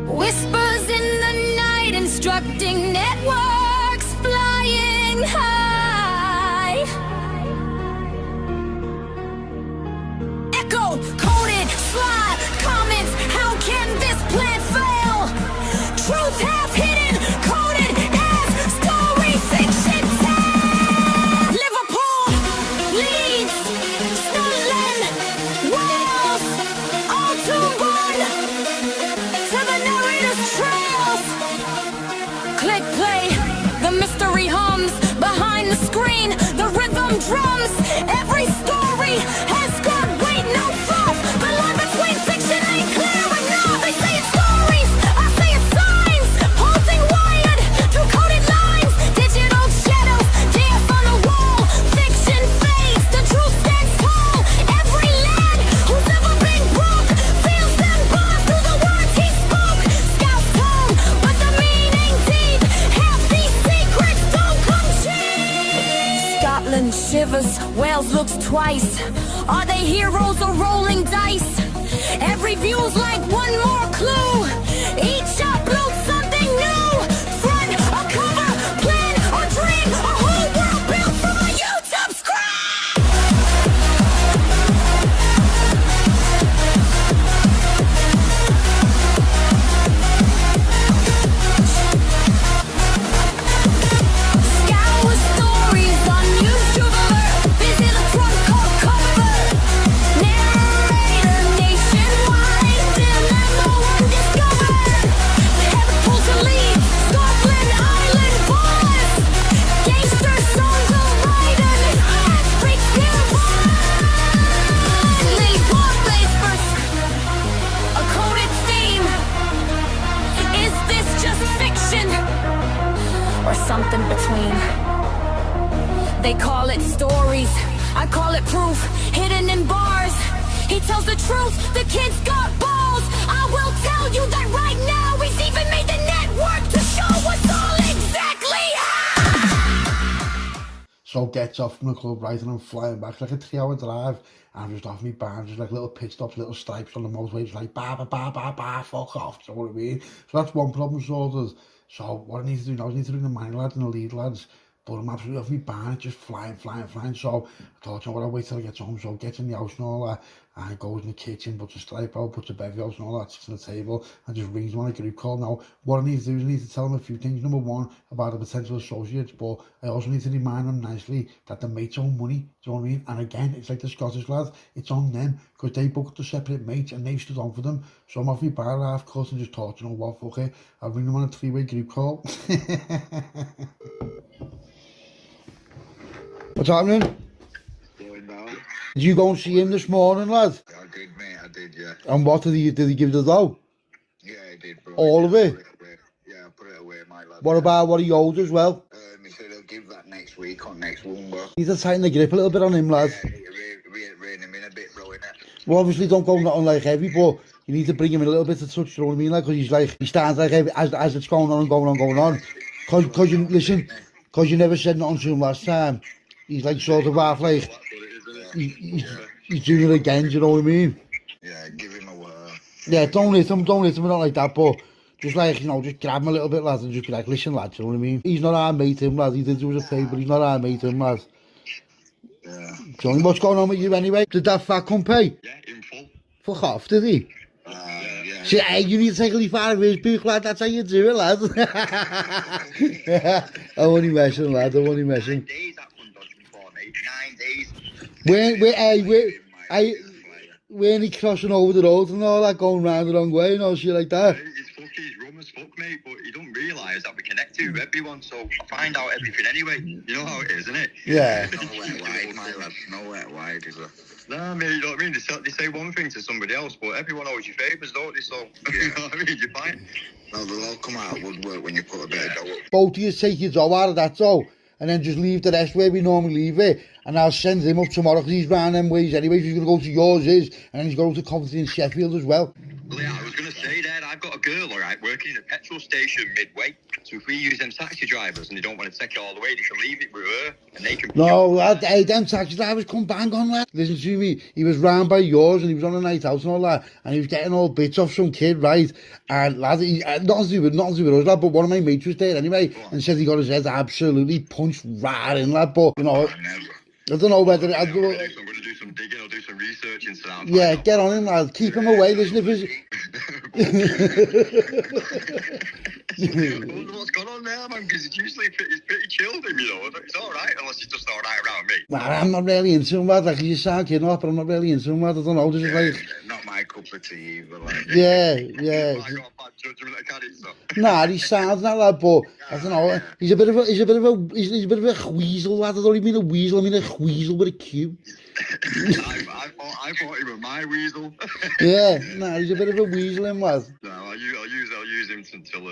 Whispers in the night instructing networks flying high. Echoed, coded, sly comments. How can this plan fail? Truth half hidden, coded as story fiction tale. Liverpool, Leeds, Scotland, Wales, all to run to the narrator's trails. Click play, the mystery hums behind the screen. The rhythm drums, every story has got weight, no fluff. The line between fiction ain't clear enough. They say it's stories, I say it's signs. Holding wired through coded lines. Digital shadows, death on the wall. Fiction fades, the truth stands tall. Every lad who's ever been broke feels them bars through the words he spoke. fails looks twice. Are they heroes or rolling dice? Every view's like one more clue. Each upload something new. Front or cover, plan or dream, a whole world built from a YouTube screen. Scour stories on YouTube. Visit the front cover. Narrator nationwide, dilemma undiscovered. Liverpool to Leeds, Scotland, Ireland, boys. Gangster songs of riding, freaks near one. Lily Port plays first, a coded theme. Is this just fiction or something between? They call it stories, I call it proof, hidden in bars. He tells the truth, the kid's got balls. I will tell you that right now he's even made the network to show us all exactly how. So gets off from the club, right, and I'm flying back like a 3-hour drive. And I'm just off me bar, just like little pit stops, little stripes on the motorway, just like ba, fuck off, do you know what I mean? So that's one problem sorted. So what I need to do now is I need to ring the minor lads and the lead lads. But I'm absolutely off me bar, just flying. So I thought, you know what, I'll wait till I get home. So gets in the house and all that, and goes in the kitchen, puts a stripe out, puts a bevy out and all that, sits on the table, and just rings them on a group call. Now, what I need to do is I need to tell them a few things. Number one, about the potential associates, but I also need to remind them nicely that the mates own money, do you know what I mean? And again, it's like the Scottish lads, it's on them, because they booked the separate mates and they've stood on for them. So I'm off me bar half course and just thought, you know what, fuck it, I'll ring them on a 3-way group call. What's happening? Going down. Did you go and see him this morning, lad? I did, mate, I did, yeah. And what did he give the dough? Yeah, I did, bro. All of it? Yeah, I put it away, my lad. What about what he owed as well? He said he'll give that next week on next one, bro. Need to tighten the grip a little bit on him, lad. Yeah, rein him in a bit, bro, innit? Well, obviously don't go not on like heavy, but you need to bring him in a little bit to touch, you know what I mean? Like, because he's like, he stands like heavy as it's going on. Because you, listen, because you never said nothing to him last time. He's like sort of half like, he's doing it again, do you know what I mean? Yeah, give him a whirl. Yeah, don't hit him, not like that, but just like, you know, just grab him a little bit, lad, and just be like, listen, lad, do you know what I mean? He's not our mate, him, lad, he did do us a favour, he's not our mate, him, lad. Yeah. So, what's going on with you anyway? Did that fat come pay? Yeah, in full. Fuck off, did he? Yeah. See, hey, you need to take a leaf out of his book, lad, that's how you do it, lad. I'm only messing, lad, I'm only messing. 9 days that one dodged me for, mate. 9 days. When he crossing over the road and all that, going round the wrong way and all shit like that. He's rum as fuck, mate, but he don't realise that we connect to everyone, so I find out everything anyway. You know how it is, isn't it? Yeah. No wet wide, my lad. No wet wide, is there? Nah, mate, you know what I mean? They say one thing to somebody else, but everyone owes you favours, don't they? So, you know what I mean? You're fine. No, they'll all come out of woodwork when you put a bit of dough up. Both of you take your dough out of that dough and then just leave the rest where we normally leave it. And I'll send him up tomorrow because he's round them ways anyway. He's going to go to yours, and then he's going to Coventry and Sheffield as well. Well, yeah, I was going to say that I've got a girl, all right, working in a petrol station midway. So if we use them taxi drivers and they don't want to take it all the way, they can leave it with her and they can... No, lad, hey, them taxi drivers come bang on, lad. Listen to me, he was round by yours and he was on a night out and all that, and he was getting all bits off some kid, right? And lad, nothing to do with us, lad, but one of my mates was there anyway and said he got his head absolutely punched right in, lad, but, you know... I don't know whether... I'm going to do some digging, I'll do some research into that. Yeah, get on him, lad. Keep him away. Listen, if it's... I wonder what's going on there, man, because it's usually pretty chilled him, you know. It's all right, unless he's just all right around me. Nah, I'm not really into him, lad. Like, you sound kidding off, but I'm not really into him, lad. I don't know, just like... Not my cup of tea either, like... Yeah. I got a bad judgment at Caddy, so... Nah, he sounds that, lad, but I don't know. He's a bit of a weasel, lad. I don't even mean a weasel, I mean a weasel with a Q. I thought he was my weasel. Yeah, nah, he's a bit of a weasel, him, lad. No, I'll use him until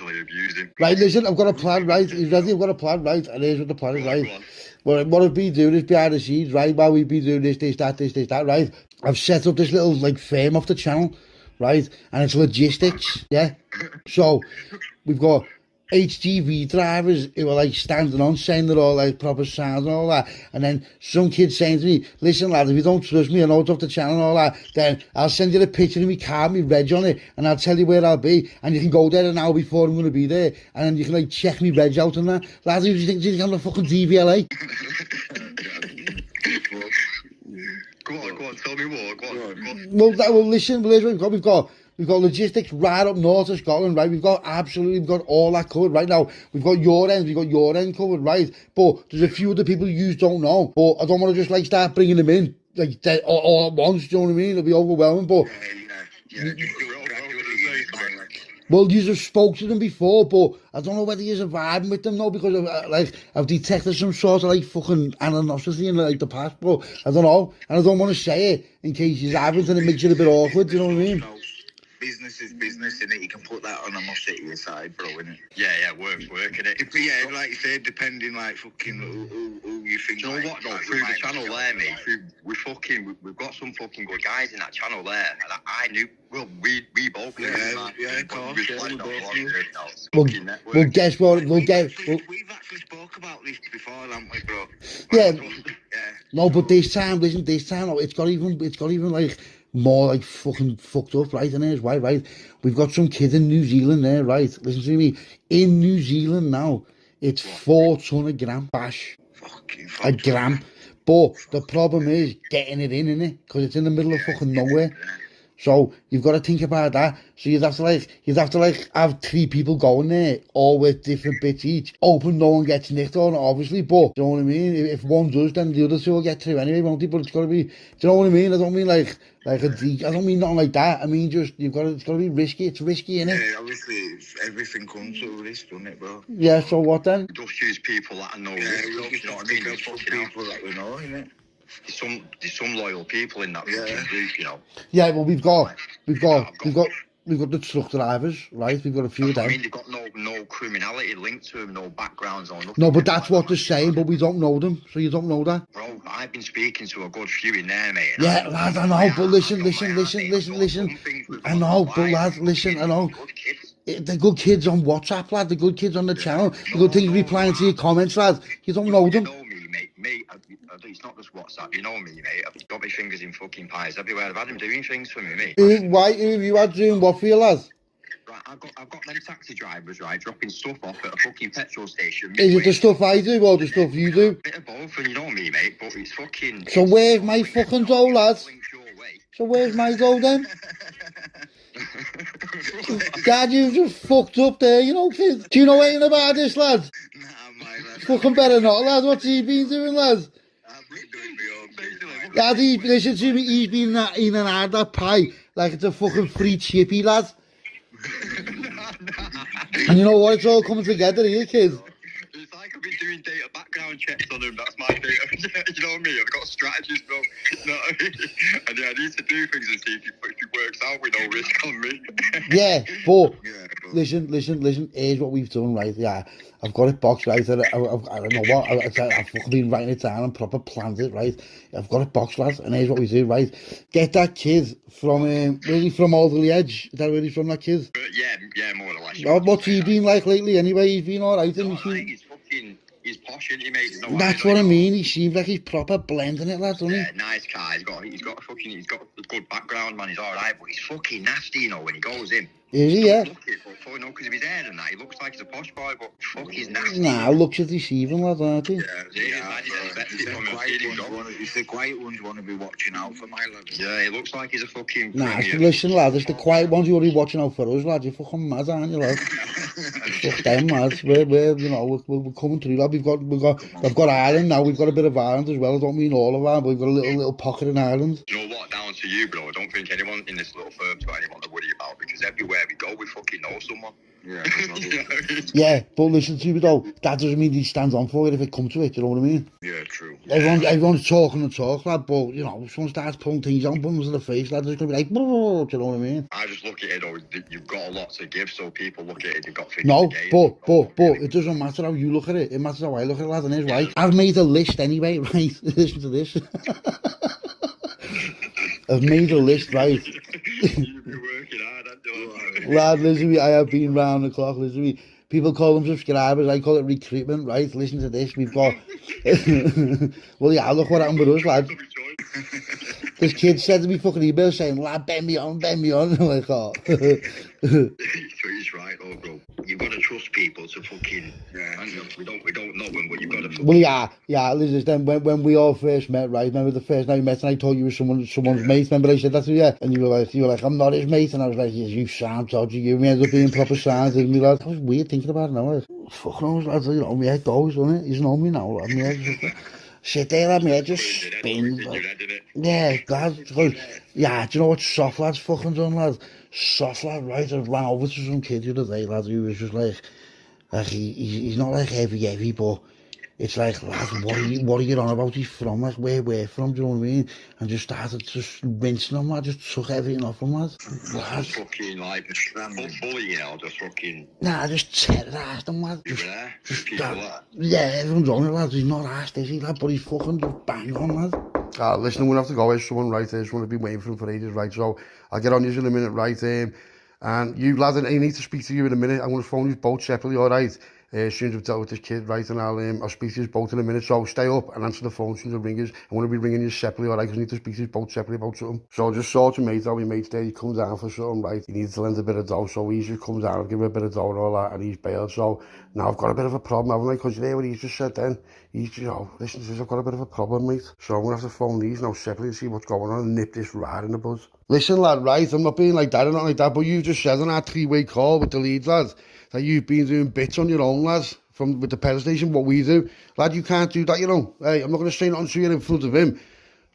I abuse him. Right, listen, I've got a plan, right? He's ready, I've got a plan, right? And here's what the plan is, right? What I've been doing is behind the scenes, right? While we've been doing this, that, right? I've set up this little, like, firm off the channel, right? And it's logistics, yeah? So, we've got HGV drivers who are like standing on saying they're all like proper sound and all that, and then some kid saying to me, listen lad, if you don't trust me, I know it's off the channel and all that, then I'll send you a picture of me car, me reg on it, and I'll tell you where I'll be, and you can go there an hour before I'm going to be there, and then you can like check me reg out and that. Lads, do you think I'm a fucking DVLA? Go on, tell me more. Go on. Well, listen, we've got logistics right up north of Scotland, right? We've got all that covered right now. We've got your end covered, right? But there's a few other people you don't know. But I don't want to just like start bringing them in like all at once. Do you know what I mean? It'll be overwhelming. But well, you have spoke to them before, but I don't know whether you're vibing with them now because I've detected some sort of like fucking animosity in like the past, but I don't know, and I don't want to say it in case you haven't, and it makes it a bit awkward. Do you know what I mean? Business is business, innit? You can put that animosity aside, bro, innit? Yeah, work, innit? Yeah, like you said, depending, like, fucking who you think. Do you know what, though? Through the channel there, mate, we've got some fucking good guys in that channel there, and I knew, well, we both knew that. Yeah, of course. Well, guess what? We've actually spoke about this before, haven't we, bro? Yeah. No, but this time, it's got even like more like fucking fucked up, right? And here's why, right? We've got some kid in New Zealand there, right? Listen to me. In New Zealand now, it's 4 ton a gram bash. A gram. But the problem is getting it in, innit? Because it's in the middle of fucking nowhere. So you've got to think about that. So you'd have to have 3 people going there, all with different bits each. Hoping no one gets nicked on, obviously. But do you know what I mean? If one does, then the other 2 will get through anyway, won't they? But it's got to be. Do you know what I mean? I don't mean like I don't mean nothing like that. I mean just it's got to be risky. It's risky, innit? Yeah, obviously everything comes with risk, doesn't it, bro? Yeah. So what then? Just use people that I know. Yeah, you know what I mean? Just people that we know, innit? There's some loyal people in that group, you know. Yeah, well, we've got the truck drivers, right? We've got a few of them. I mean, they've got no criminality linked to them, no backgrounds or nothing. No, but that's what they're saying, but we don't know them, so you don't know that. Bro, I've been speaking to a good few in there, mate. Yeah, lad, I know, but listen. I know, but lad, listen, I know. They're good kids on WhatsApp, lad. They're good kids on the channel. They're good things replying to your comments, lad. You don't know them. You know me, mate. It's not just WhatsApp. You know me, mate. I've got my fingers in fucking pies everywhere. I've had them doing things for me, mate. Who have you had doing what for you, lads? Right, I've got them taxi drivers, right, dropping stuff off at a fucking petrol station. Is it the stuff I do or the stuff you do? Bit of both, and you know me, mate, but it's fucking... So where's my fucking dough, lads? So where's my dough then? Dad, you've just fucked up there, you know, kids. Do you know anything about this, lads? Nah, my lad. Fucking better not, lads. What's he been doing, lads? I've been doing my own thing. Dad, listen to me, he's been in and out that pie like it's a fucking free chippy, lad. And you know what? It's all coming together here, kids. It's like I've been doing data background checks on him. That's my data. You know what I mean? I've got strategies, bro. You know what I mean? And yeah, I need to do things and see if it works out with no risk on me. Yeah, but listen. Here's what we've done, right? Yeah, I've got it boxed, right? I don't know what. I've fucking been writing it down and proper planned it, right? I've got it boxed, lads. And here's what we do, right? Get that kid from really from Alderley Edge. Is that really from that kid? Yeah, more or less. What's he been like lately? Anyway, he's been all right. He's posh, isn't he, mate? That's what I mean. He seems like he's proper blending it, lad, doesn't he? Yeah, nice guy. He's got a good background, man. He's all right, but he's fucking nasty, you know, when he goes in. Is he? Yeah. Because of his hair and that, he looks like he's a posh boy, but fuck, he's nasty. Nah, looks at deceiving, lad, aren't he? It's the quiet ones you want to be watching out for, my lad. Yeah, he looks like he's a fucking... Nah, listen, lad, it's the quiet ones you're watching out for us, lad. You're fucking mad, aren't you, lad? Fuck them, lads. We're coming through, lad. We've got Ireland now. We've got a bit of Ireland as well. I don't mean all of Ireland, but we've got a little pocket in Ireland. You know what? Down to you, bro. I don't think anyone in this little firm's got anyone to worry about, because everywhere we go, we fucking know someone. Yeah. Yeah, but listen to me though, that doesn't mean he stands on for it if it comes to it, you know what I mean? Yeah, true. Everyone's talking and talk, lad, but, you know, if someone starts pulling things on, putting in the face, lad, it's going to be like, do you know what I mean? I just look at it, though, you've got a lot to give, so people look at it, they've got things No, to gain. but it doesn't matter how you look at it, it matters how I look at it, lad, and here's why. I've made a list anyway, right? Listen to this. I've made a list, right? You've been working hard, haven't you? Lad, listen to me, I have been round the clock, listen to me. People call them subscribers, I call it recruitment, right? Listen to this, we've got... Well, yeah, look what happened with us, lad. This kid said to me fucking email saying, lad, bend me on. I'm like, oh. So he's right, though, bro. You've got to trust people to fucking. Yeah. We don't know them, but you've got to. Fucking... Well, yeah. Listen, then when we all first met, right? Remember the first night we met, and I told you were someone's mate. Remember I said that to you, and you were like, I'm not his mate, and I was like, yes, you sound dodgy. You ended up being proper sound, didn't you, lad? That was weird thinking about it now. Like, fuck knows, lads. You know, my head goes, doesn't it? He's known me now, lad. My head just sit there, lad. My head just spins. Yeah, lad. Yeah, do you know what soft lad's fucking done, lad? Soft lad, right? I ran over to some kid the other day, lad, who was just like he's not like heavy, but it's like, lad, what are you on about? He's from, like, where we're from, do you know what I mean? And just started just rinsing him, lad, just took everything off him, lad. Just fucking, like, bullying or just fucking... Nah, just terrorised him, lad. Yeah, everyone's on it, lad. He's not arsed, is he, lad? But he's fucking just bang on, lad. Listen, I'm going to have to go. There's someone right there. Someone has been waiting for him for ages, right? So I'll get on you in a minute, right? And you lads, I need to speak to you in a minute. I'm going to phone you both separately, all right? As soon as I've dealt with this kid, right? And I'll speak to you both in a minute. So stay up and answer the phone as soon as I ring you. I'm going to be ringing you separately, all right? Because I need to speak to you both separately about something. So just sort your mate out. Your mate's there. He comes down for something, right? He needs to lend a bit of dough. So he just comes down, I'll give him a bit of dough and all that, and he's bailed. So now I've got a bit of a problem, haven't I? Because you know what he's just said then? He's, you know, listen to this, I've got a bit of a problem, mate. So I'm going to have to phone these now separately and see what's going on and nip this right in the bud. Listen, lad, right? I'm not being like that or not like that, but you've just said on our three-way call with the leads, lads, that you've been doing bits on your own, lads, with the petrol station, what we do. Lad, you can't do that, you know. Hey, I'm not going to say nothing to you in front of him,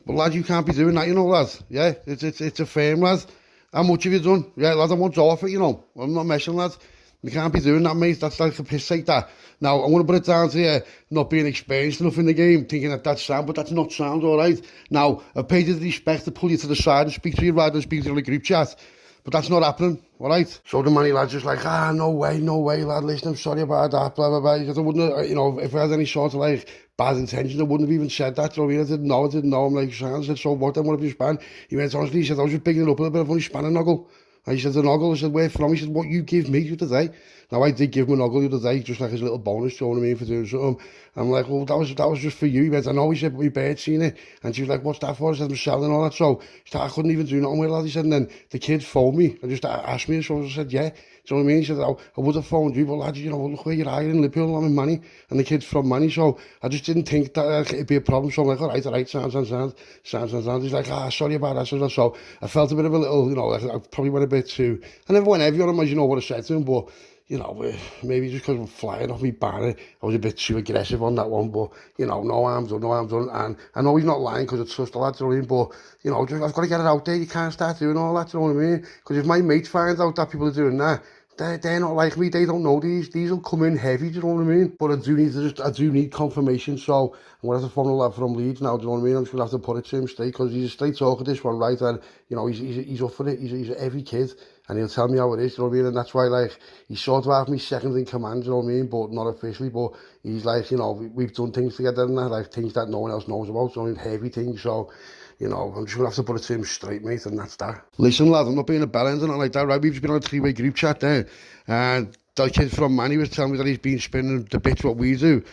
but lad, you can't be doing that, you know, lad. Yeah, it's a firm, lad. How much have you done? Yeah, lad, I want off it, you know. I'm not messing, lad. You can't be doing that, mate. That's like a piss take, that. Now, I'm going to put it down to you not being experienced enough in the game, thinking that that's sound, but that's not sound, all right? Now, I've paid you the respect to pull you to the side and speak to you rather than speak to you in a group chat, but that's not happening, all right? So the money lad's just like, no way, lad, listen, I'm sorry about that, blah, blah, blah. Because I wouldn't have, you know, if I had any sort of, like, bad intention, I wouldn't have even said that, you know what I mean? I didn't know. I'm like, I said, so what then, what have you span? He went, honestly, he said, I was just picking it up a little bit, I've only span a nuggle. And he said, the nuggle, I said, where from? He said, what you give me the other day. Now, I did give him a nuggle the other day, just like his little bonus, you know what I mean, for doing something. I'm like, well, that was just for you. He went, I know, he said, but my bird seen it. And she was like, what's that for? I said, I'm selling all that. So he said, I couldn't even do nothing with it, lad. He said, and then the kid phoned me and just asked me, so I said, yeah. Do you know what I mean? He said, I would have phoned you, but lad, you know, look where you're at in Liverpool, I'm in Manny, and the kid's from Manny, so I just didn't think that it'd be a problem. So I'm like, all right, sounds. He's like, sorry about that. So I felt a bit of a little, you know, like I probably went a bit too, I never went heavy on him, as you know what I said to him, but, you know, maybe just because I'm flying off me banner, I was a bit too aggressive on that one, but, you know, no harm's done, and I know he's not lying because it's just the lads, you know what I mean, but, you know, just, I've got to get it out there, you can't start doing all that, you know what I mean, because if my mates find out that people are doing that, they're not like me, they don't know these will come in heavy, do you know what I mean, but I do need confirmation, so I'm going to have to phone a lad from Leeds now, do you know what I mean, I'm just going to have to put it to him straight, because he's a straight talker, this one, right, and, you know, he's up for it, he's a heavy kid, and he'll tell me how it is, you know what I mean, and that's why, like, he's sort of have me second in command, you know what I mean, but not officially, but he's like, you know, we've done things together and that, like, things that no one else knows about, so heavy things, so, you know, I'm just going to have to put it to him straight, mate, and that's that. Listen, lad, I'm not being a bellend or nothing like that, right? We've just been on a three-way group chat there, and the kid from Manny was telling me that he's been spinning the bits what we do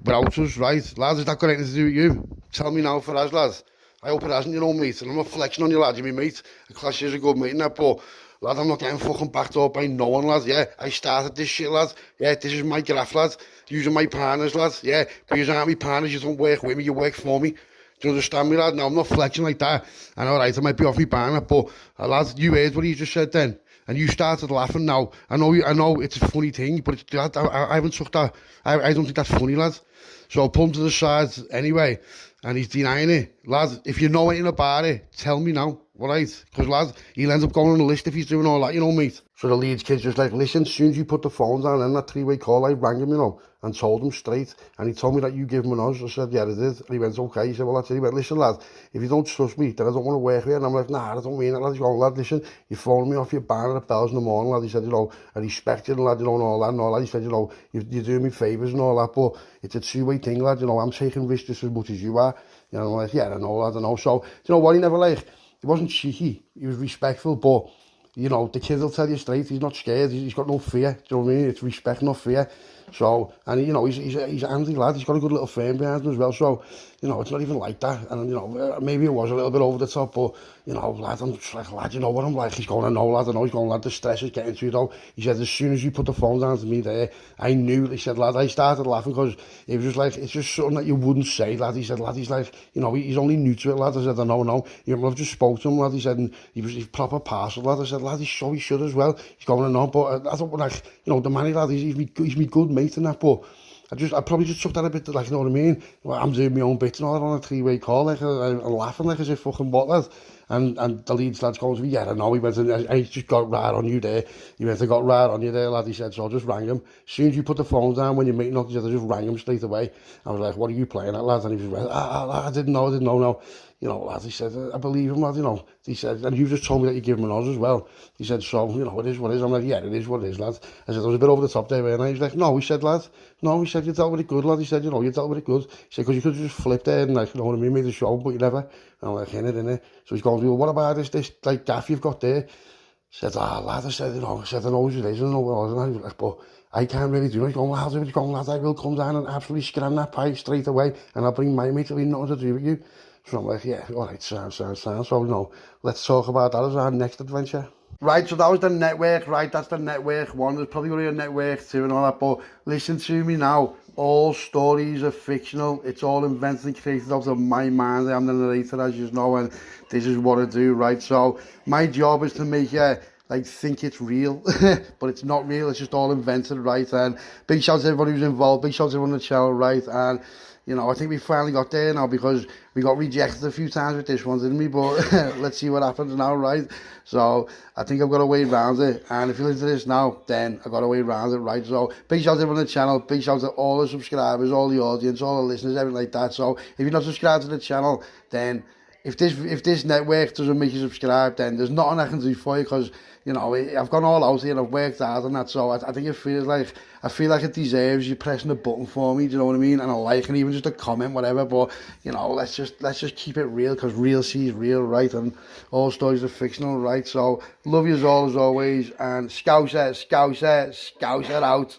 without us, right? Lads, has that got anything to do with you? Tell me now for us, lads. I hope it hasn't, you know, mate, and I'm not flexing on you, lad, you're my mate. The class is a good mate and that, but, lad, I'm not getting fucking backed up by no one, lad, yeah? I started this shit, lad. Yeah, this is my graft, lad. Using my partners, lad. Yeah, because aren't my partners, you don't work with me, you work for me. Do you understand me, lad? Now, I'm not flexing like that. And all right, I might be off my banner, but, lad, you heard what he just said then. And you started laughing now. I know it's a funny thing, but it's, lad, I haven't took that. I don't think that's funny, lad. So I'll pull him to the side anyway. And he's denying it. Lad, if you know anything about it, tell me now. All right? Because, lad, he'll end up going on the list if he's doing all that, you know, mate. So the Leeds kid's just like, listen, as soon as you put the phone down in that three-way call, I rang him, you know, and told him straight. And he told me that you gave him an us. I said, yeah, I did. And he went, okay. He said, well, that's it. He went, listen, lad, if you don't trust me, then I don't want to work with you. And I'm like, nah, I don't mean it, lad. He's going, lad, listen, you phoned me off your banner at bells in the morning, lad. He said, you know, I respect you, lad, you know, and all that and all that. He said, you know, you're doing me favours and all that, but it's a two-way thing, lad. You know, I'm taking risks just as much as you are. You know, I'm like, yeah, I know, lad, I know. So, you know what, he never, like, he wasn't cheeky, he was respectful, but you know, the kid will tell you straight, he's not scared, he's got no fear, do you know what I mean? It's respect, not fear. So, and you know, he's a handy lad, he's got a good little frame behind him as well, so, you know, it's not even like that, and, you know, maybe it was a little bit over the top, but, you know, lad, I'm just like, lad, you know what I'm like, he's going to know, lad, I know he's going, lad, the stress is getting to you, though. He said, as soon as you put the phone down to me there, I knew, he said, lad, I started laughing, because it was just like, it's just something that you wouldn't say, lad. He said, lad, he's like, you know, he's only new to it, lad. I said, I know, you know, I've just spoke to him, lad. He said, and he's proper parcel, lad. I said, lad, he's so he should as well, he's going to know, but I thought, like, you know, the manny lad, he's me good mate and that, but I probably just took that a bit, like, you know what I mean? Well, I'm doing my own bits and all that on a three-way call, like, and laughing like as if fucking what, lad? And the Leeds lad's going to me, yeah, I know, he went and I just got right on you there. He went and got right on you there, lad, he said, so I just rang him. As soon as you put the phone down when you're meeting up, he said, I just rang him straight away. I was like, what are you playing at, lad? And he was like, I didn't know, no. You know, lad, he said, I believe him, lad, you know. He said, and you just told me that you give him an Oz as well. He said, so, you know, it is what it is. I'm like, yeah, it is what it is, lad. I said, I was a bit over the top there, weren't I? He's like, no, he said, lad. No, he said, you dealt with it good, lad. He said, you know, you dealt with it good. He said, because you could have just flipped there and, like, you know what I mean, made the show, but you never. And I'm like, innit. So he's going to me, well, what about this, like, gaff you've got there? I said, lad, I said, you know, I know what it is, I know what it is. And he was like, but I can't really do it. He's going, well, I'll do it. He's going, lad, I will come down and absolutely scram that pipe straight away, and I'll bring my mate to be nothing to do with you. So I'm like, yeah, all right, sound. So, you know, let's talk about that as our next adventure. Right, so that was the network, right? That's the network one. There's probably going to be a network two and all that, but listen to me now. All stories are fictional. It's all invented and created out of my mind. I'm the narrator, as you know, and this is what I do, right? So my job is to make you like think it's real, but it's not real. It's just all invented, right? And big shout to everybody who's involved. Big shout to everyone on the channel, right? And you know, I think we finally got there now because we got rejected a few times with this one, didn't we? But let's see what happens now, right? So I think I've got a way around it. And if you listen to this now, then I've got a way around it, right? So big shout out to everyone on the channel. Big shout out to all the subscribers, all the audience, all the listeners, everything like that. So if you're not subscribed to the channel, then if this network doesn't make you subscribe, then there's nothing I can do for you, because, you know, I've gone all out here and I've worked hard on that. So I think it feels like, I feel like it deserves you pressing a button for me, do you know what I mean? And a like, and even just a comment, whatever. But, you know, let's just keep it real, because real sees real, right? And all stories are fictional, right? So love yous all as always, and Scouser out.